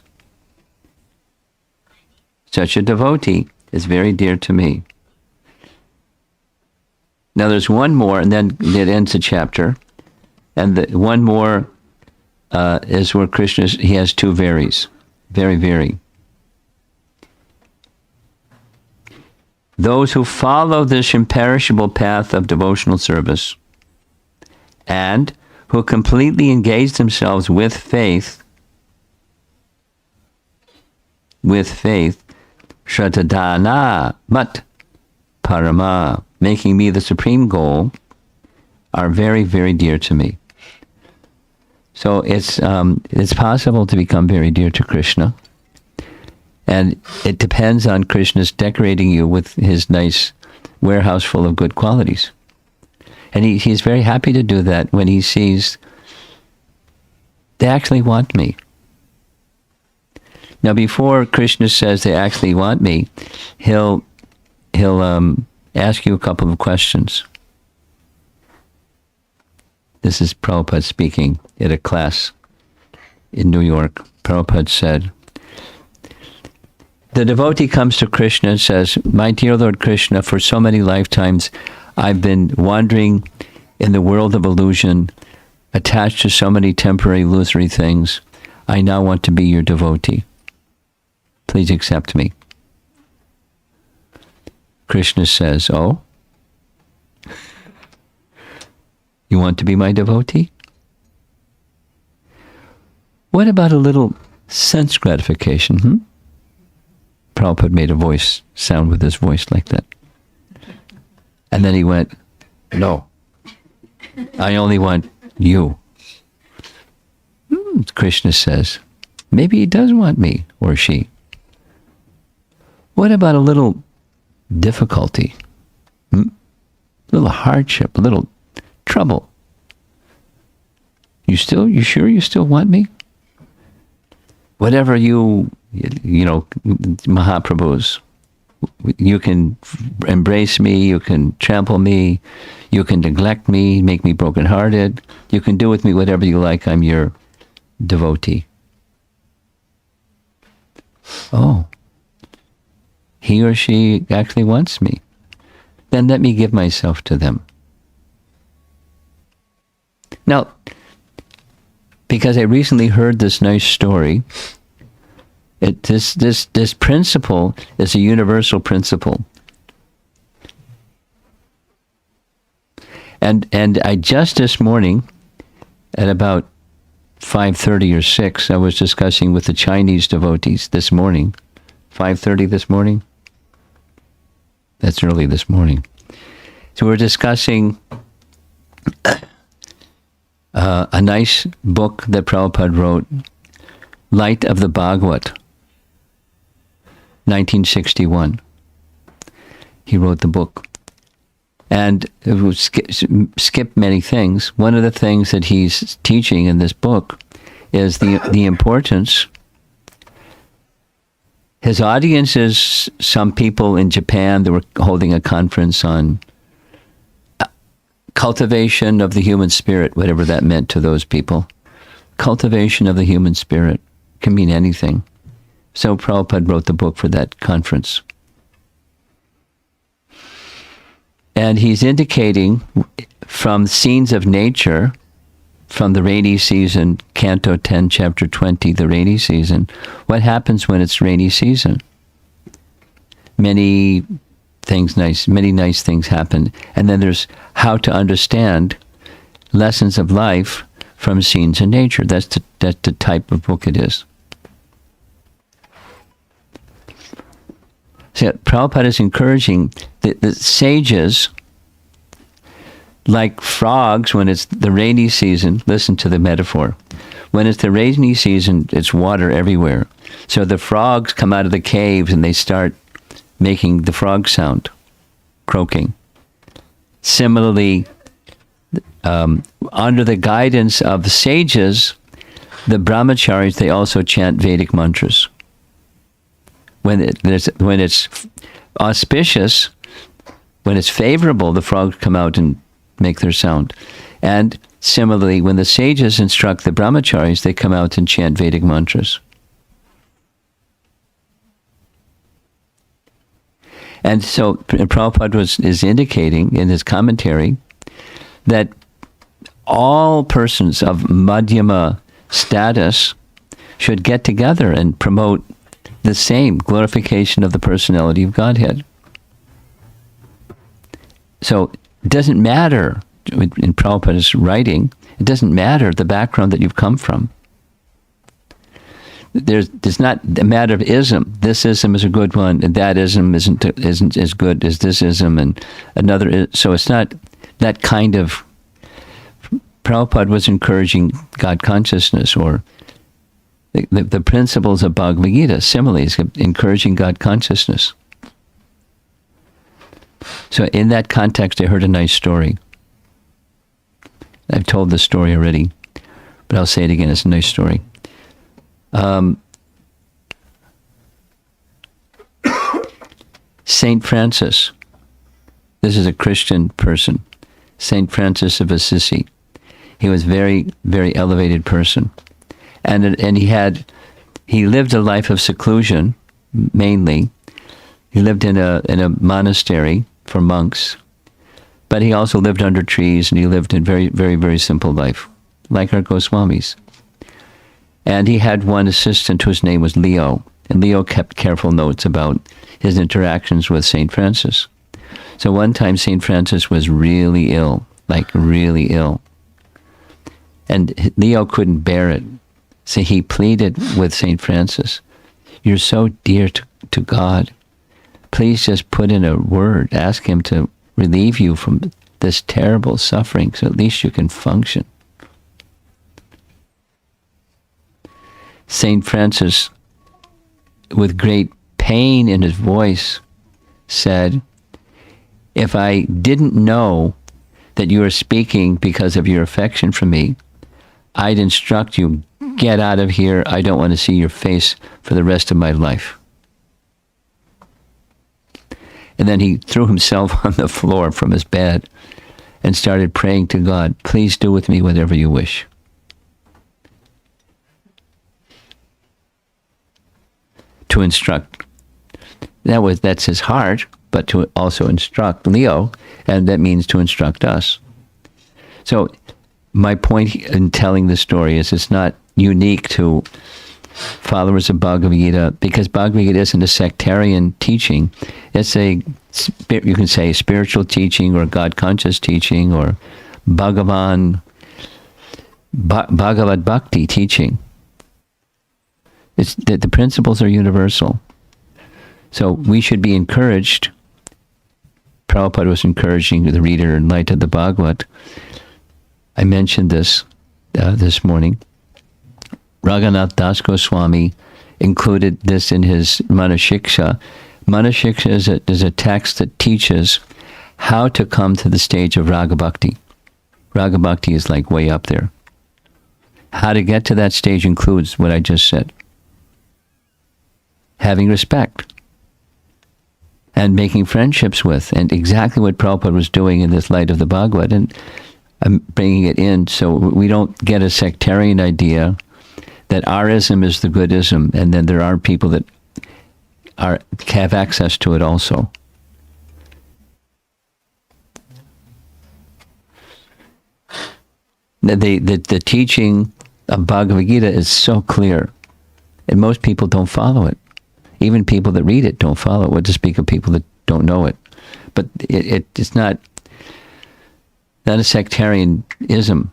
Such a devotee is very dear to me. Now there's one more, and then it ends the chapter. And the one more is where Krishna, he has 2 varies. Very, very. Those who follow this imperishable path of devotional service and who completely engage themselves with faith, Shratadana Mat Parama, making me the supreme goal, are very, very dear to me. So it's possible to become very dear to Krishna. And it depends on Krishna's decorating you with his nice warehouse full of good qualities. And he's very happy to do that when he sees they actually want me. Now, before Krishna says they actually want me, he'll ask you a couple of questions. This is Prabhupada speaking at a class in New York. Prabhupada said, the devotee comes to Krishna and says, my dear Lord Krishna, for so many lifetimes I've been wandering in the world of illusion, attached to so many temporary illusory things. I now want to be your devotee. Please accept me. Krishna says, oh? You want to be my devotee? What about a little sense gratification, Prabhupada made a voice sound with his voice like that. And then he went, no, I only want you. Krishna says, maybe he does want me or she. What about a little difficulty? A little hardship, a little trouble? You sure you still want me? Whatever you know, Mahaprabhus, you can embrace me, you can trample me, you can neglect me, make me brokenhearted. You can do with me whatever you like. I'm your devotee. Oh, he or she actually wants me. Then let me give myself to them. Now, because I recently heard this nice story, this principle is a universal principle. And I just this morning, at about 5:30 or 6, I was discussing with the Chinese devotees this morning. 5:30 this morning? That's early this morning. So we're discussing a nice book that Prabhupada wrote, Light of the Bhagavad, 1961. He wrote the book. And it would skip many things. One of the things that he's teaching in this book is the importance. His audience is some people in Japan that were holding a conference on cultivation of the human spirit, whatever that meant to those people. Cultivation of the human spirit can mean anything. So Prabhupada wrote the book for that conference. And he's indicating from scenes of nature, from the rainy season, Canto 10, Chapter 20, the rainy season, what happens when it's rainy season? Many nice things happen. And then there's how to understand lessons of life from scenes in nature. That's the type of book it is. So Prabhupada is encouraging the sages, like frogs when it's the rainy season. Listen to the metaphor. When it's the rainy season, it's water everywhere. So the frogs come out of the caves and they start making the frog sound, croaking. Similarly, under the guidance of the sages, the brahmacharis, they also chant Vedic mantras. When it's auspicious, when it's favorable, the frogs come out and make their sound. And similarly, when the sages instruct the brahmacharis, they come out and chant Vedic mantras. And so Prabhupada is indicating in his commentary that all persons of Madhyama status should get together and promote the same glorification of the personality of Godhead. So it doesn't matter, in Prabhupada's writing, it doesn't matter the background that you've come from. There's not a matter of ism. This ism is a good one, and that ism isn't as good as this ism, and another. So it's not that kind of. Prabhupada was encouraging God consciousness, or the principles of Bhagavad Gita, similes, encouraging God consciousness. So in that context, I heard a nice story. I've told this story already, but I'll say it again. It's a nice story. Saint Francis, this is a Christian person, Saint Francis of Assisi. He was very, very elevated person. And he lived a life of seclusion, mainly. He lived in a monastery for monks, but he also lived under trees, and he lived a very, very, very simple life, like our Goswamis. And he had one assistant whose name was Leo, and Leo kept careful notes about his interactions with St. Francis. So one time St. Francis was really ill, like really ill. And Leo couldn't bear it. So he pleaded with St. Francis, "You're so dear to God. Please just put in a word. Ask him to relieve you from this terrible suffering so at least you can function. St. Francis, with great pain in his voice, said, if I didn't know that you are speaking because of your affection for me, I'd instruct you, get out of here. I don't want to see your face for the rest of my life. And then he threw himself on the floor from his bed and started praying to God, please do with me whatever you wish. To instruct. That's his heart, but to also instruct Leo, and that means to instruct us. So my point in telling this story is it's not unique to followers of Bhagavad Gita, because Bhagavad Gita isn't a sectarian teaching. It's a, you can say, spiritual teaching or God-conscious teaching or Bhagavad bhakti teaching. It's that the principles are universal. So we should be encouraged. Prabhupada was encouraging the reader in light of the Bhagavad. I mentioned this this morning. Raghunath Das Goswami included this in his Manashiksha. Manashiksha is a text that teaches how to come to the stage of Raga Bhakti. Raga Bhakti is like way up there. How to get to that stage includes what I just said. Having respect and making friendships with, and exactly what Prabhupada was doing in this light of the Bhagavad. And I'm bringing it in so we don't get a sectarian idea that our ism is the good ism, and then there are people that have access to it also. The teaching of Bhagavad Gita is so clear, and most people don't follow it. Even people that read it don't follow it. What to speak of people that don't know it? But it's not a sectarianism.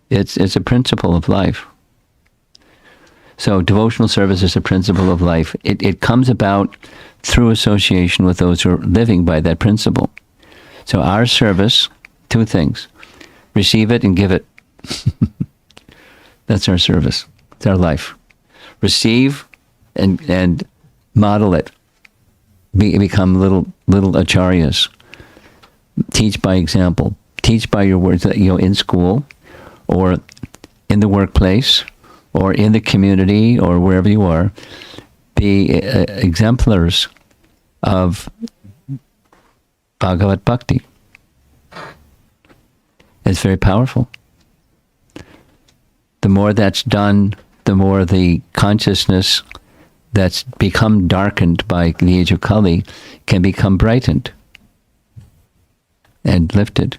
It's a principle of life. So devotional service is a principle of life. It comes about through association with those who are living by that principle. So our service, two things: receive it and give it. That's our service. It's our life. Receive and model it. Become little acharyas. Teach by example. Teach by your words. In school, or in the workplace, or in the community, or wherever you are. Be exemplars of Bhagavad Bhakti. It's very powerful. The more that's done, the more the consciousness that's become darkened by the age of Kali can become brightened and lifted.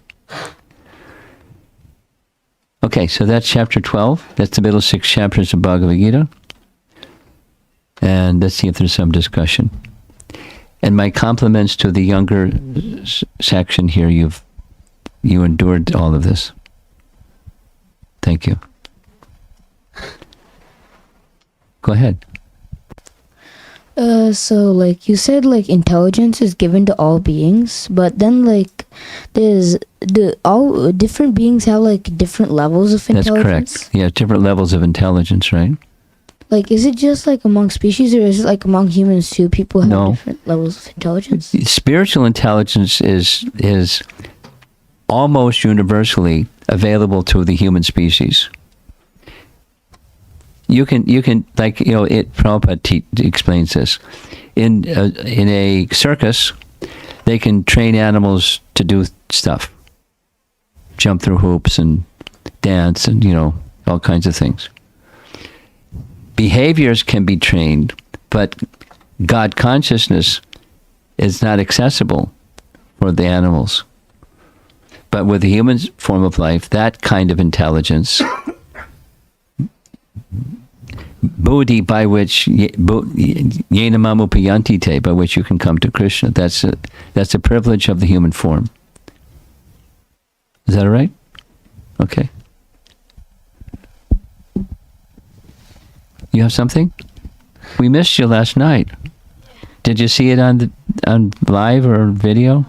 Okay, so that's chapter 12. That's the middle 6 chapters of Bhagavad Gita. And let's see if there's some discussion. And my compliments to the younger section here. You endured all of this. Thank you. Go ahead. So like you said, like intelligence is given to all beings, but then like all different beings have like different levels of intelligence. That's correct. Yeah, different levels of intelligence, right? Like, is it just like among species, or is it like among humans too? People have different levels of intelligence. Spiritual intelligence is almost universally available to the human species. You can Prabhupada explains this. In a circus, they can train animals to do stuff. Jump through hoops and dance and, all kinds of things. Behaviors can be trained, but God consciousness is not accessible for the animals. But with the human form of life, that kind of intelligence, buddhi, by which yena mamupayanti te, by which you can come to Krishna, that's a privilege of the human form. Is that all right? Okay. You have something? We missed you last night. Did you see it on live or video?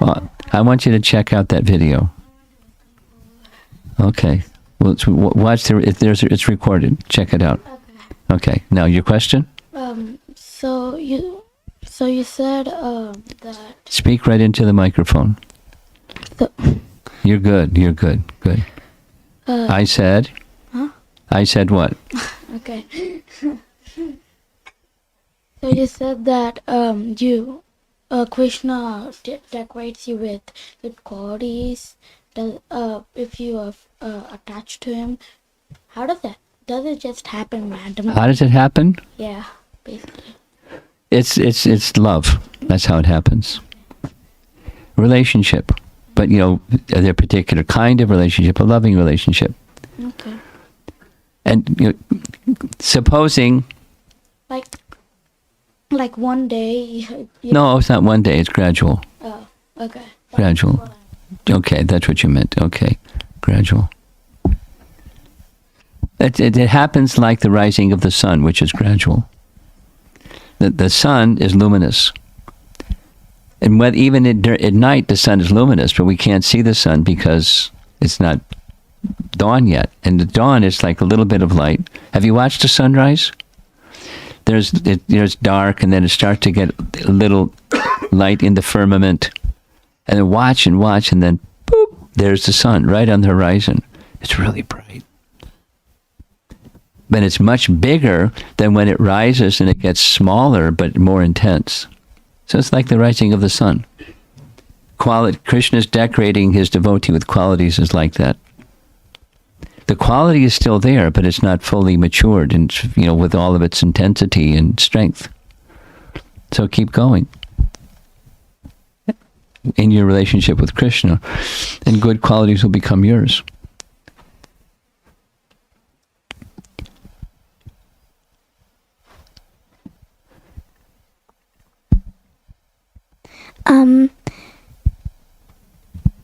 Well, I want you to check out that video. Okay. Well, watch it's recorded. Check it out. Okay. Now your question? So you said that. Speak right into the microphone. So, You're good. Good. I said. Huh? I said what? okay. So you said that Krishna decorates you with good qualities. If you are attached to him, how does it just happen randomly? How does it happen? Yeah, basically. It's love. That's how it happens. Relationship, but their particular kind of relationship, a loving relationship. Okay. And supposing. Like one day. No, it's not one day. It's gradual. Oh, okay. Gradual. Okay, that's what you meant. Okay, gradual. It happens like the rising of the sun, which is gradual. The sun is luminous. And even at night, the sun is luminous, but we can't see the sun because it's not dawn yet. And the dawn is like a little bit of light. Have you watched the sunrise? There's dark, and then it starts to get a little light in the firmament. And then watch, and then, boop, there's the sun right on the horizon. It's really bright. But it's much bigger than when it rises and it gets smaller but more intense. So it's like the rising of the sun. Krishna's decorating his devotee with qualities is like that. The quality is still there, but it's not fully matured and with all of its intensity and strength. So keep going in your relationship with Krishna, and good qualities will become yours.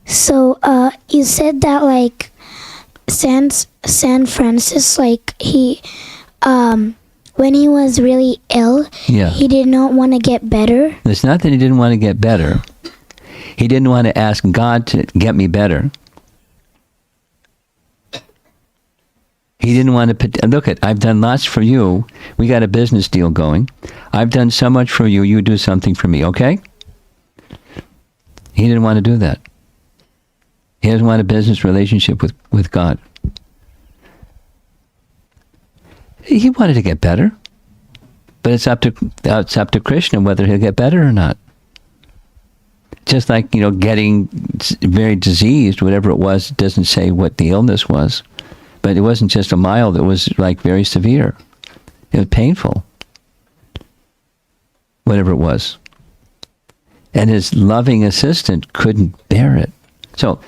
So you said that like San Francis, like he when he was really ill, Yeah. he did not want to get better. It's not that he didn't want to get better. He didn't want to ask God to get me better. He didn't want to look at, I've done lots for you. We got a business deal going. I've done so much for you. You do something for me, okay? He didn't want to do that. He doesn't want a business relationship with God. He wanted to get better, but it's up to Krishna whether he'll get better or not. Just like getting very diseased, whatever it was, it doesn't say what the illness was, but it wasn't just a mild; it was like very severe. It was painful, whatever it was, and his loving assistant couldn't bear it. So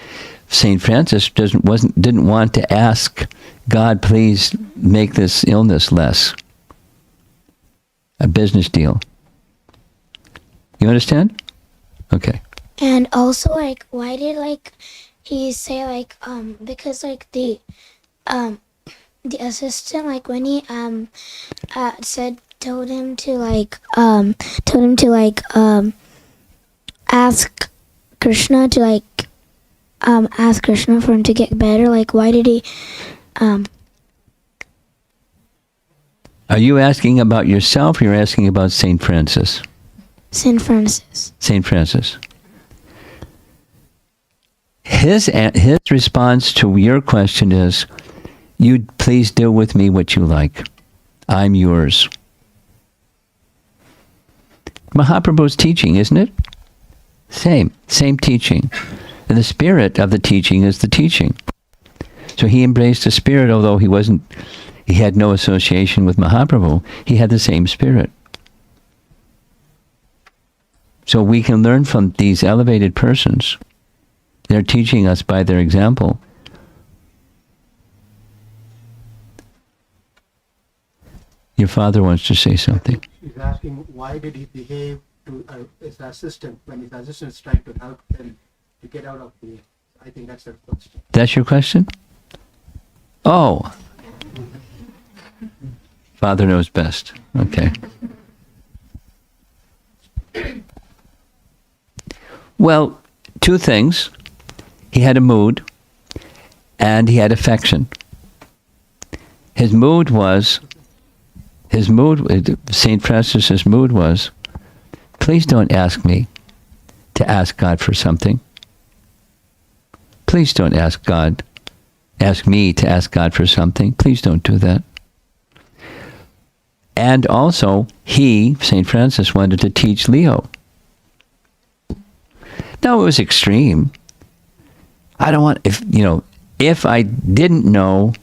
Saint Francis didn't want to ask God, please make this illness less. A business deal. You understand? Okay. And also like why did like he say like because like the assistant, like when he told him to ask Krishna to ask Krishna for him to get better, like why did he Are you asking about yourself or you're asking about Saint Francis? Saint Francis? Saint Francis. His response to your question is, you please do with me what you like. I'm yours. Mahaprabhu's teaching, isn't it? Same teaching. And the spirit of the teaching is the teaching. So he embraced the spirit, although he had no association with Mahaprabhu. He had the same spirit. So we can learn from these elevated persons. They're teaching us by their example. Your father wants to say something. He's asking why did he behave to his assistant when his assistant is trying to help him to get out of the... I think that's the question. That's your question? Oh. Father knows best. Okay. Well, two things. He had a mood, and he had affection. His mood, St. Francis's mood was, please don't ask me to ask God for something. Please don't ask me to ask God for something. Please don't do that. And also, St. Francis, wanted to teach Leo. Now, it was extreme. If I didn't know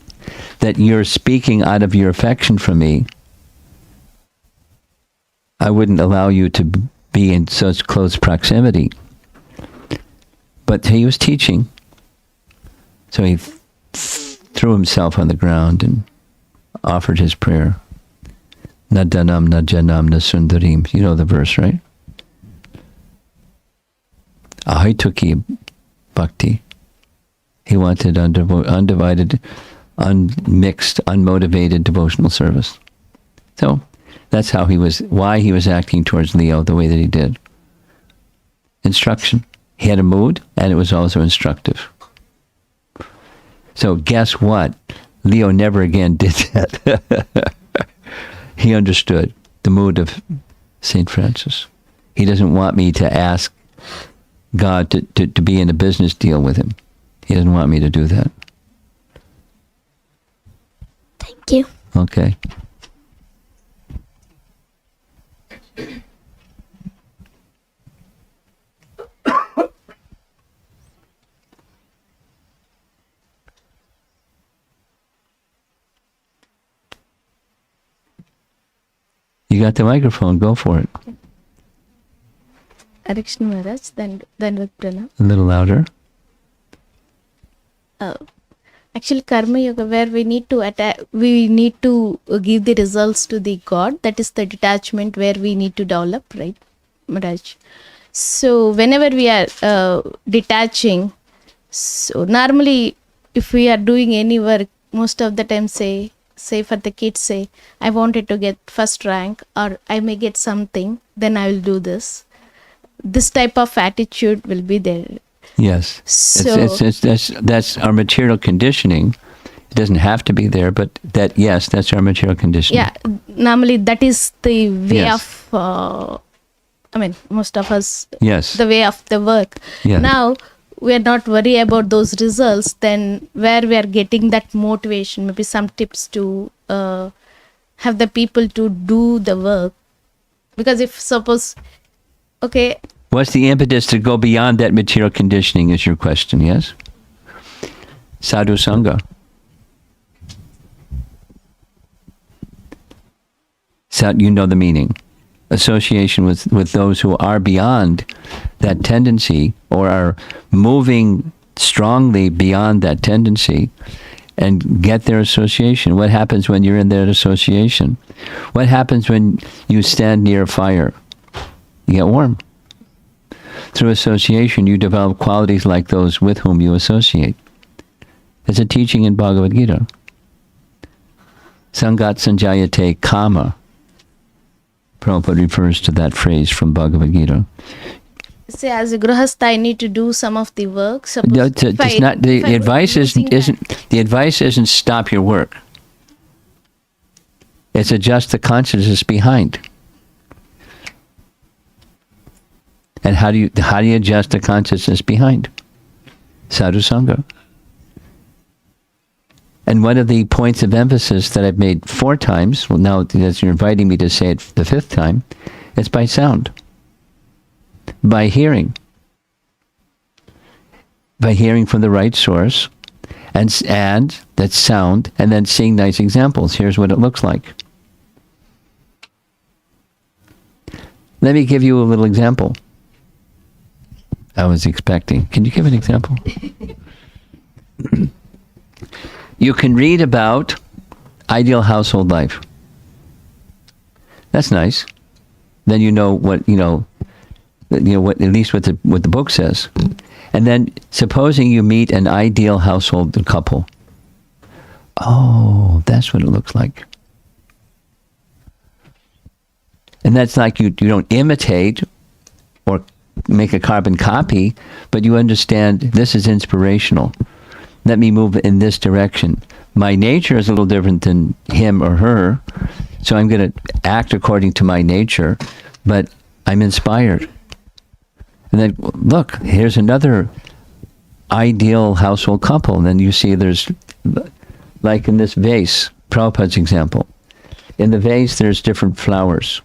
that you're speaking out of your affection for me, I wouldn't allow you to be in such close proximity. But he was teaching. So he threw himself on the ground and offered his prayer. Na danam, na janam, na sundarim. You know the verse, right? Ahaituki bhakti. He wanted undivided, unmixed, unmotivated devotional service. So that's why he was acting towards Leo the way that he did. Instruction. He had a mood, and it was also instructive. So guess what? Leo never again did that. He understood the mood of St. Francis. He doesn't want me to ask God to be in a business deal with him. He doesn't want me to do that. Thank you. Okay. You got the microphone. Go for it. Arikshan Maharaj, then with Pranam. A little louder. Actually, karma yoga, where we need to give the results to the God. That is the detachment where we need to develop, right, Maharaj? So whenever we are detaching, so normally if we are doing any work, most of the time say for the kids, I wanted to get first rank, or I may get something, then I will do this. This type of attitude will be there. Yes. So That's our material conditioning. It doesn't have to be there, but that's our material conditioning. yeah, normally that is the way Yes. of most of us, Yes. the way of the work. Yeah. Now we are not worried about those results, then where we are getting that motivation, maybe some tips to have the people to do the work. Because if suppose, okay, What's the impetus to go beyond that material conditioning is your question, yes? Sadhu Sangha. You know the meaning. Association with those who are beyond that tendency, or are moving strongly beyond that tendency, and get their association. What happens when you're in that association? What happens when you stand near a fire? You get warm. Through association, you develop qualities like those with whom you associate. It's a teaching in Bhagavad Gita. Sangat sanjayate kama. Prabhupada refers to that phrase from Bhagavad Gita. say as a grahastha, I need to do some of the work. Suppose The advice isn't stop your work. It's adjust the consciousness behind. And how do you adjust the consciousness behind? Sadhu Sangha. And one of the points of emphasis that I've made 4 times, well, now that you're inviting me to say it the 5th time, it's by sound. By hearing. By hearing from the right source, and that's sound, and then seeing nice examples. Here's what it looks like. Let me give you a little example. I was expecting. Can you give an example? You can read about ideal household life. That's nice. Then you know what what at least what the book says. And then supposing you meet an ideal household couple. Oh, that's what it looks like. And that's like you don't imitate or make a carbon copy, but you understand this is inspirational. Let me move in this direction. My nature is a little different than him or her, so I'm going to act according to my nature, but I'm inspired. And then, look, here's another ideal household couple. And then you see there's, like in this vase, Prabhupada's example. In the vase, there's different flowers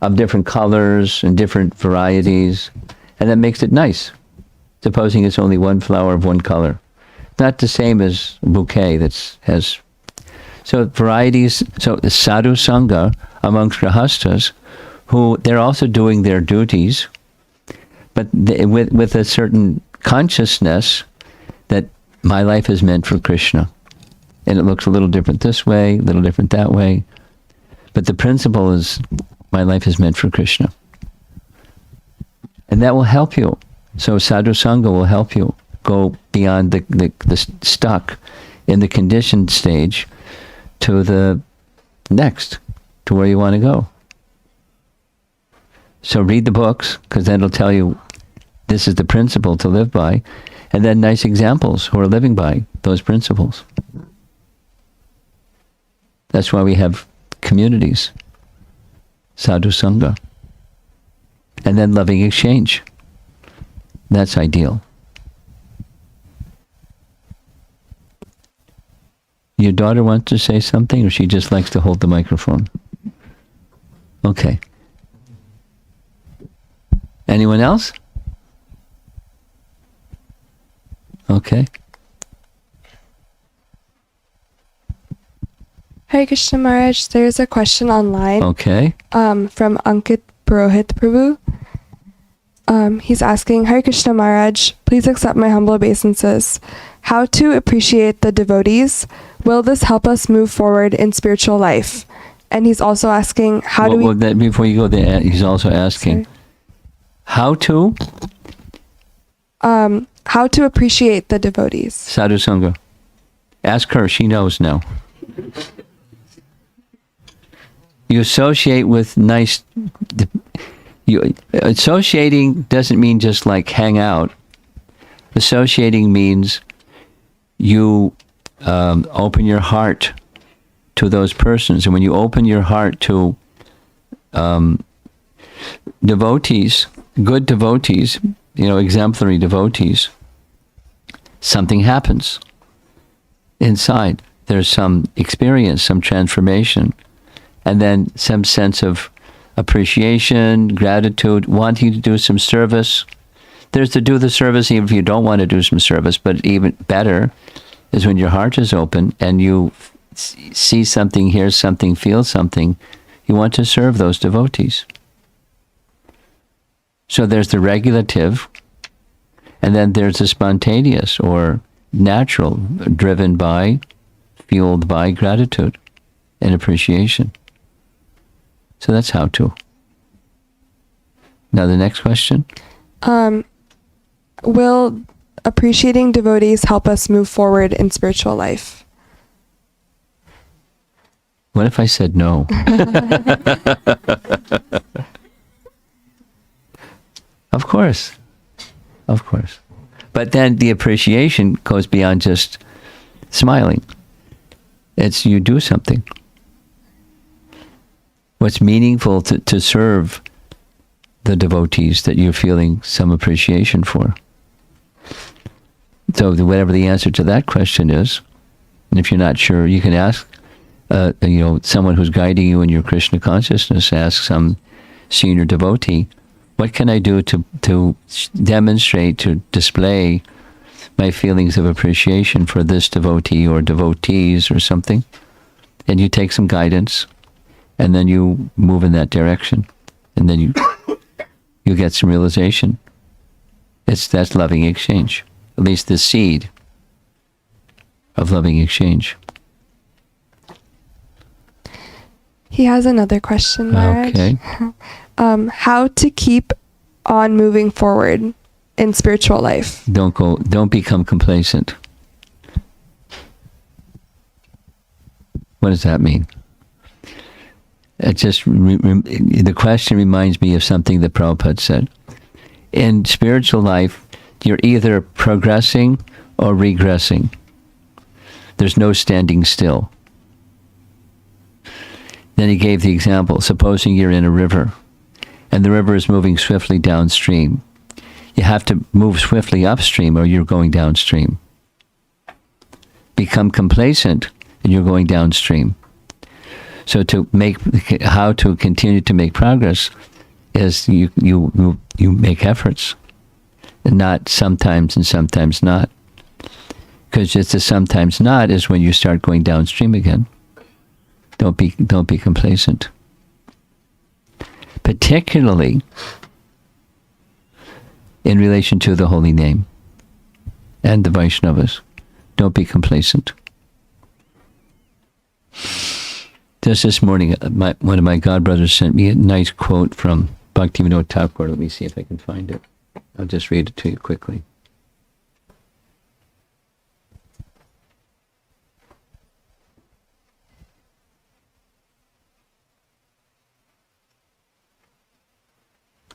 of different colors and different varieties, and that makes it nice. Supposing it's only one flower of one color. Not the same as a bouquet has... So varieties, so the sadhu sangha amongst grahastas, who they're also doing their duties, but with a certain consciousness that my life is meant for Krishna. And it looks a little different this way, a little different that way. But the principle is, my life is meant for Krishna. And that will help you. So sadhu sangha will help you go beyond the stuck in the conditioned stage to the next, to where you want to go. So read the books, because then it'll tell you this is the principle to live by, and then nice examples who are living by those principles. That's why we have communities, sadhu sangha, and then loving exchange. That's ideal. Your daughter wants to say something, or she just likes to hold the microphone? Okay. Anyone else? Okay. Hare Krishna Maharaj, there's a question online Okay. from Ankit Purohit Prabhu. He's asking, Hare Krishna Maharaj, please accept my humble obeisances. How to appreciate the devotees? Will this help us move forward in spiritual life? And he's also asking, how do we... Before you go there, he's also asking, Sorry. how to appreciate the devotees. sadhu sangha. Ask her, she knows now. You associate with nice... Associating doesn't mean just like hang out. Associating means you open your heart to those persons. And when you open your heart to devotees, good devotees, exemplary devotees, something happens inside. There's some experience, some transformation, and then some sense of appreciation, gratitude, wanting to do some service. There's to do the service even if you don't want to do some service, but even better is when your heart is open and you see something, hear something, feel something, you want to serve those devotees. So there's the regulative, and then there's the spontaneous or natural, driven by, fueled by gratitude and appreciation. So that's how to. Now the next question. Will appreciating devotees help us move forward in spiritual life? What if I said no? Of course. Of course. But then the appreciation goes beyond just smiling. It's you do something. What's meaningful to serve the devotees that you're feeling some appreciation for. So whatever the answer to that question is, and if you're not sure, you can ask someone who's guiding you in your Krishna consciousness, ask some senior devotee, what can I do to demonstrate, to display my feelings of appreciation for this devotee or devotees or something? And you take some guidance, and then you move in that direction, and then you get some realization. That's loving exchange, at least the seed of loving exchange. He has another question, Maharaj. Okay. How to keep on moving forward in spiritual life? Don't become complacent. What does that mean? It just the question reminds me of something that Prabhupada said. in spiritual life, you're either progressing or regressing. There's no standing still. Then he gave the example. Supposing you're in a river, and the river is moving swiftly downstream. You have to move swiftly upstream, or you're going downstream. Become complacent, and you're going downstream. So how to continue to make progress is you make efforts, and not sometimes and sometimes not. Because just the sometimes not is when you start going downstream again. Don't be complacent. Particularly in relation to the holy name and the Vaishnavas. Don't be complacent. Just this morning, one of my godbrothers sent me a nice quote from Bhaktivinoda Thakur. Let me see if I can find it. I'll just read it to you quickly.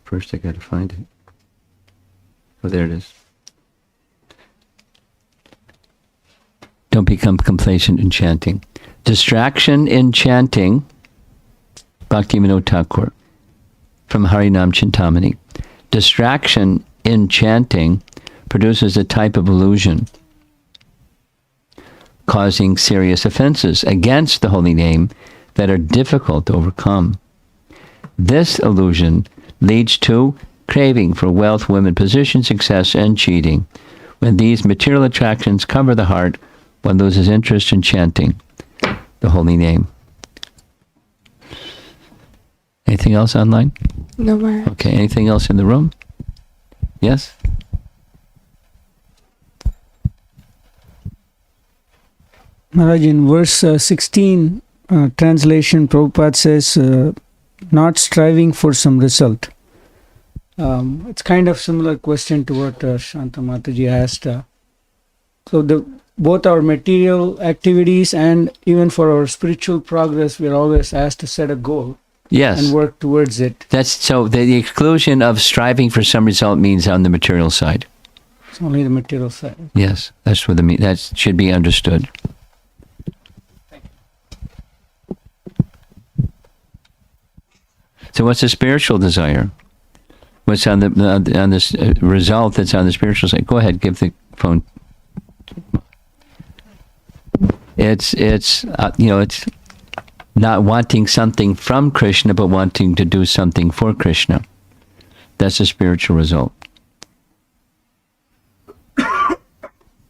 First, I got to find it. Oh, there it is. Don't become complacent in chanting. Distraction in chanting, Bhaktivinoda Thakur, from Harinam Chintamani. Distraction in chanting produces a type of illusion, causing serious offenses against the holy name that are difficult to overcome. This illusion leads to craving for wealth, women, position, success, and cheating. When these material attractions cover the heart, one loses interest in chanting the holy name. Anything else online? No more. Okay, anything else in the room? Yes? Maharaj, in verse 16, translation, Prabhupada says, not striving for some result. It's kind of similar question to what Shanta Mataji asked. So both our material activities and even for our spiritual progress, we're always asked to set a goal. Yes. And work towards it. That's so the exclusion of striving for some result means on the material side. It's only the material side. Yes, that's what that should be understood. So what's the spiritual desire? What's on this result that's on the spiritual side? Go ahead, give the phone. It's not wanting something from Krishna, but wanting to do something for Krishna. That's a spiritual result.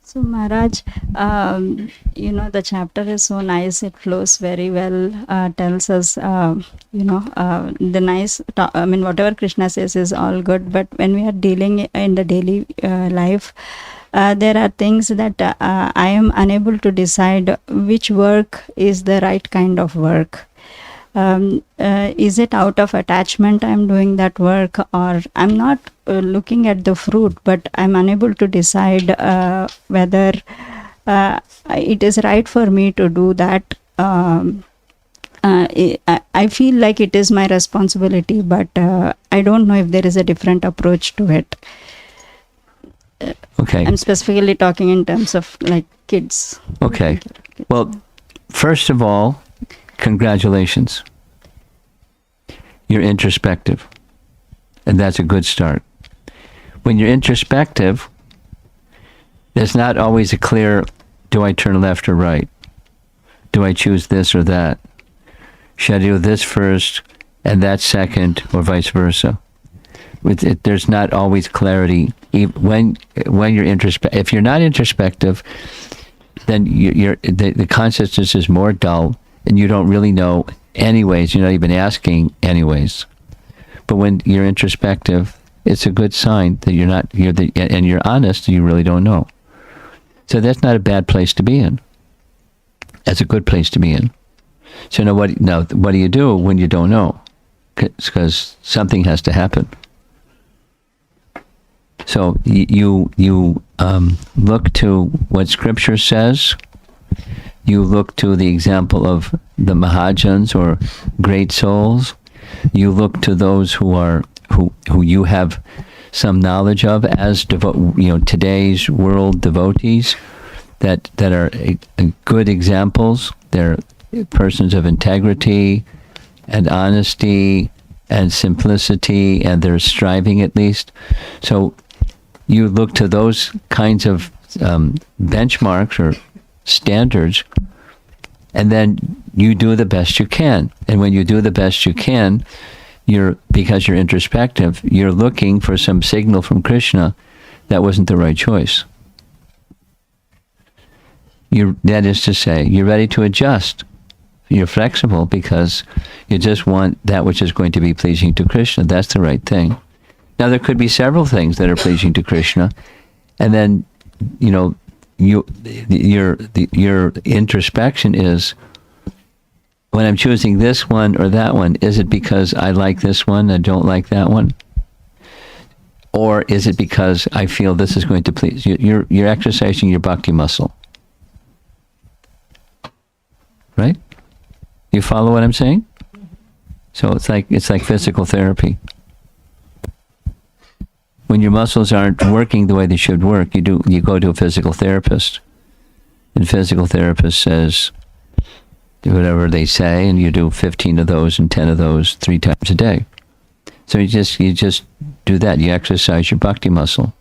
So Maharaj, the chapter is so nice. It flows very well. Tells us, the nice. Whatever Krishna says is all good. But when we are dealing in the daily life, there are things that I am unable to decide which work is the right kind of work. Is it out of attachment I'm doing that work, or I'm not looking at the fruit, but I'm unable to decide whether it is right for me to do that. I feel like it is my responsibility, but I don't know if there is a different approach to it. Okay. I'm specifically talking in terms of like kids. Okay. Well, first of all, congratulations. You're introspective. And that's a good start. When you're introspective, there's not always a clear, do I turn left or right? Do I choose this or that? Should I do this first and that second, or vice versa? There's not always clarity. When you're if you're not introspective, then the consciousness is more dull, and you don't really know anyways. You're not even asking anyways. But when you're introspective, it's a good sign that and you're honest. You really don't know. So that's not a bad place to be in. That's a good place to be in. So now what do you do when you don't know? Because something has to happen. So you look to what Scripture says. You look to the example of the Mahajans or great souls. You look to those who you have some knowledge of as today's world devotees that are good examples. They're persons of integrity and honesty and simplicity, and they're striving at least. So you look to those kinds of benchmarks or standards, and then you do the best you can. And when you do the best you can, because you're introspective, you're looking for some signal from Krishna that wasn't the right choice. That is to say, you're ready to adjust. You're flexible because you just want that which is going to be pleasing to Krishna. That's the right thing. Now, there could be several things that are pleasing to Krishna, and then, your introspection is, when I'm choosing this one or that one, is it because I like this one and don't like that one? Or is it because I feel this is going to please? You're exercising your bhakti muscle. Right? You follow what I'm saying? So it's like physical therapy. When your muscles aren't working the way they should work, you go to a physical therapist. And physical therapist says, do whatever they say, and you do 15 of those and 10 of those 3 times a day. So you just do that. You exercise your bhakti muscle.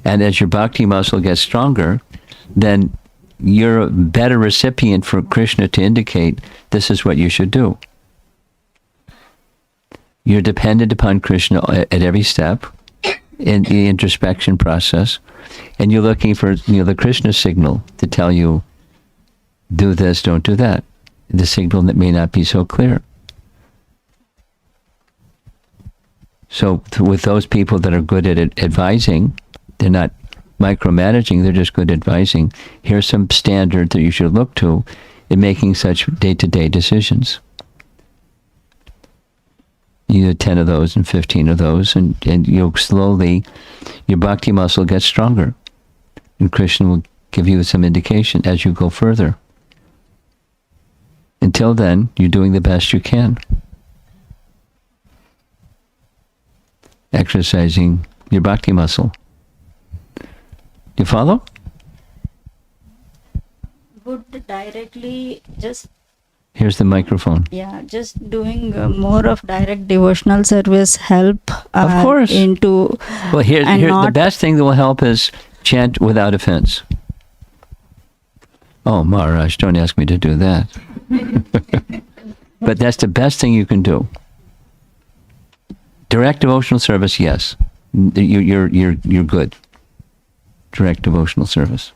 And as your bhakti muscle gets stronger, then you're a better recipient for Krishna to indicate this is what you should do. You're dependent upon Krishna at every step in the introspection process, and you're looking for the Krishna signal to tell you, do this, don't do that. The signal that may not be so clear. So with those people that are good at advising, they're not micromanaging, they're just good at advising. Here's some standard that you should look to in making such day-to-day decisions. You do 10 of those and 15 of those, and you'll slowly, your bhakti muscle gets stronger. And Krishna will give you some indication as you go further. Until then, you're doing the best you can. Exercising your bhakti muscle. You follow? Would directly just Here's the microphone. just doing more of direct devotional service help Of course. into Well, here's the not- best thing that will help is chant without offense. Oh, Maharaj, don't ask me to do that. But that's the best thing you can do. Direct devotional service, yes. You're good. Direct devotional service.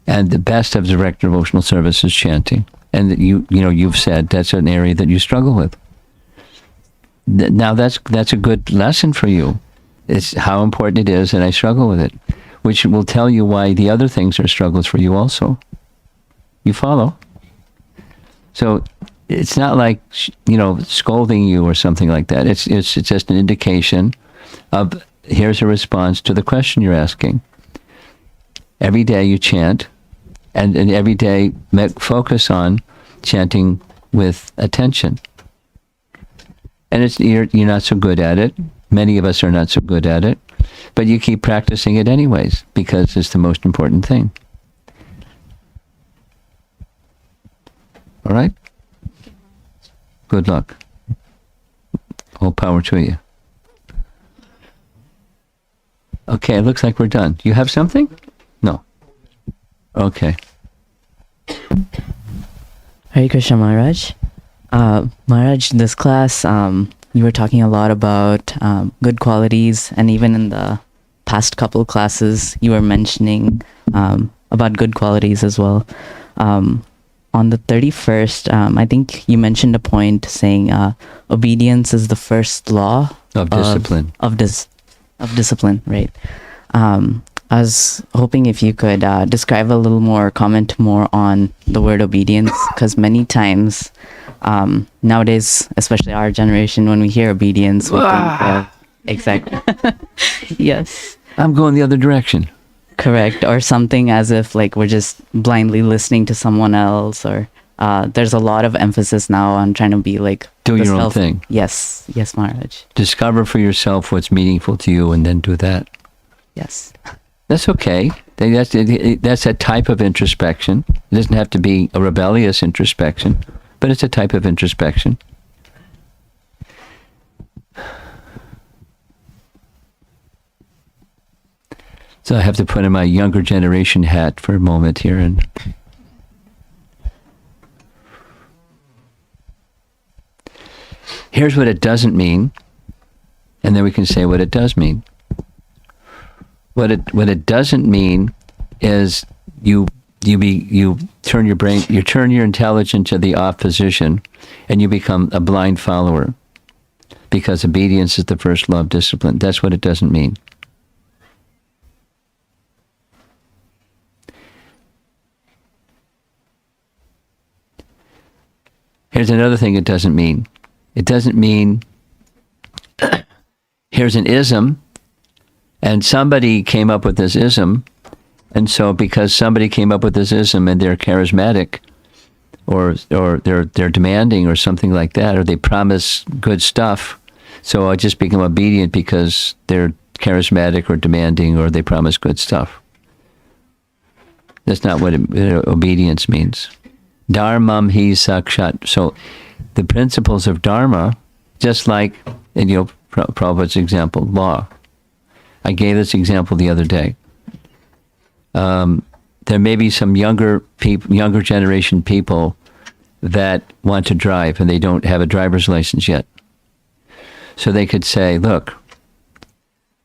And the best of direct devotional service is chanting. And you've said that's an area that you struggle with. Now that's a good lesson for you. It's how important it is, and I struggle with it, which will tell you why the other things are struggles for you also. You follow? So it's not like scolding you or something like that. It's just an indication of here's a response to the question you're asking. Every day you chant, and every day focus on chanting with attention. And you're not so good at it. Many of us are not so good at it, but you keep practicing it anyways because it's the most important thing. All right? Good luck. All power to you. Okay, it looks like we're done. You have something? No. Okay. Hare Krishna Maharaj. Maharaj, this class, you were talking a lot about good qualities, and even in the past couple classes, you were mentioning about good qualities as well. On the 31st, I think you mentioned a point saying obedience is the first law Of discipline. Of discipline, right? I was hoping if you could describe a little more, comment more on the word obedience, because many times nowadays, especially our generation, when we hear obedience, we think of exactly. Yes. I'm going the other direction. Correct. Or something as if like we're just blindly listening to someone else, or there's a lot of emphasis now on trying to be like Do the your own thing. Yes, yes, Maharaj. Discover for yourself what's meaningful to you and then do that. Yes. That's okay. That's a type of introspection. It doesn't have to be a rebellious introspection, but it's a type of introspection. So I have to put in my younger generation hat for a moment here. And here's what it doesn't mean, and then we can say what it does mean. What it doesn't mean is you turn your intelligence to the opposition, and you become a blind follower, because obedience is the first law of discipline. That's what it doesn't mean. Here's another thing it doesn't mean. It doesn't mean here's an ism, and somebody came up with this ism, and so because somebody came up with this ism and they're charismatic, or they're demanding or something like that, or they promise good stuff, so I just become obedient because they're charismatic or demanding or they promise good stuff. That's not what obedience means. Dharmam hi sakshat. So the principles of Dharma, just like in Prabhupada's example, law. I gave this example the other day. There may be some younger generation people that want to drive and they don't have a driver's license yet. So they could say, look,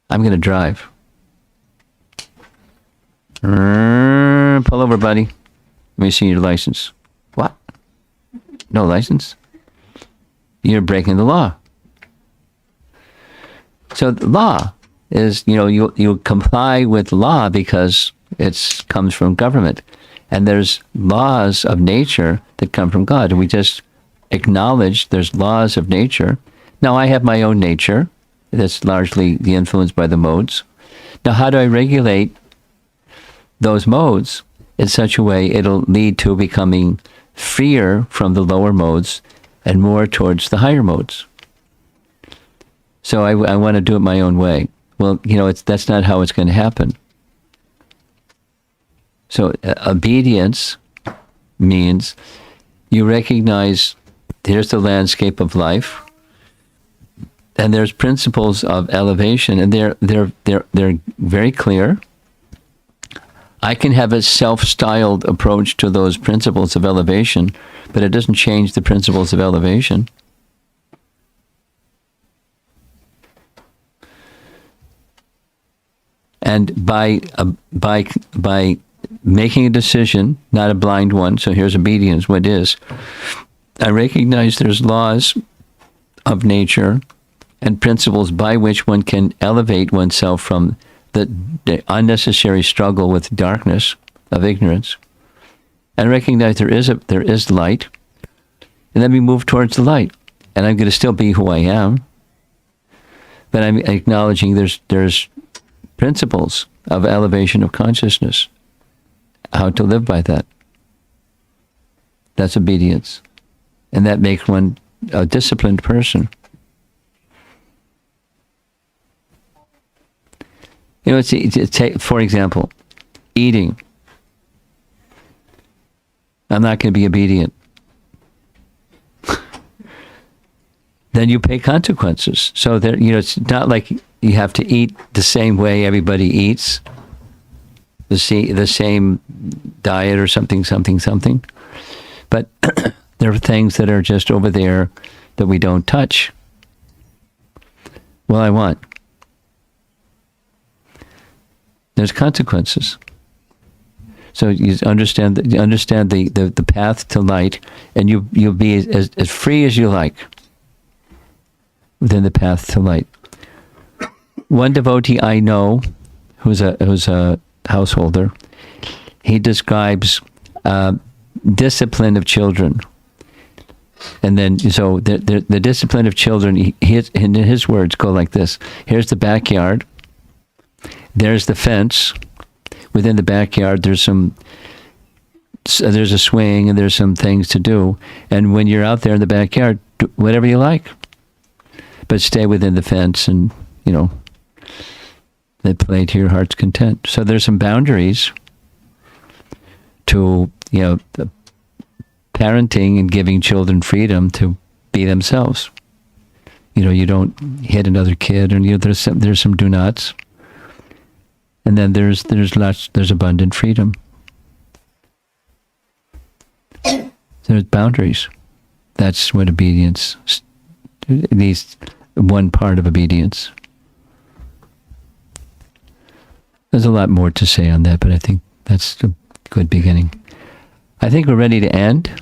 I'm going to drive. Pull over, buddy. Let me see your license. What? No license? You're breaking the law. So the law is, you comply with law because it comes from government. And there's laws of nature that come from God. And we just acknowledge there's laws of nature. Now, I have my own nature that's largely influenced by the modes. Now, how do I regulate those modes in such a way it'll lead to becoming freer from the lower modes and more towards the higher modes? So I want to do it my own way. Well, that's not how it's going to happen. So obedience means you recognize here's the landscape of life, and there's principles of elevation, and they're very clear. I can have a self-styled approach to those principles of elevation, but it doesn't change the principles of elevation. And by making a decision, not a blind one, so here's obedience, what is, I recognize there's laws of nature and principles by which one can elevate oneself from the unnecessary struggle with darkness of ignorance, and recognize there is light, and then we move towards the light. And I'm going to still be who I am, but I'm acknowledging there's principles of elevation of consciousness, how to live by that. That's obedience, and that makes one a disciplined person. For example, eating. I'm not going to be obedient. Then you pay consequences. So that it's not like you have to eat the same way everybody eats, the same diet or something. But there are things that are just over there that we don't touch. Well, I want. There's consequences. So you understand the path to light, and you'll be as free as you like within the path to light. One devotee I know, who's a householder, he describes discipline of children, and then so the discipline of children, in his words, go like this: here's the backyard. There's the fence. Within the backyard, there's some there's a swing and there's some things to do. And when you're out there in the backyard, do whatever you like, but stay within the fence and, they play to your heart's content. So there's some boundaries to, the parenting and giving children freedom to be themselves. You don't hit another kid, and there's some do nots. And then there's abundant freedom. There's boundaries. That's what obedience, at least one part of obedience. There's a lot more to say on that, but I think that's a good beginning. I think we're ready to end.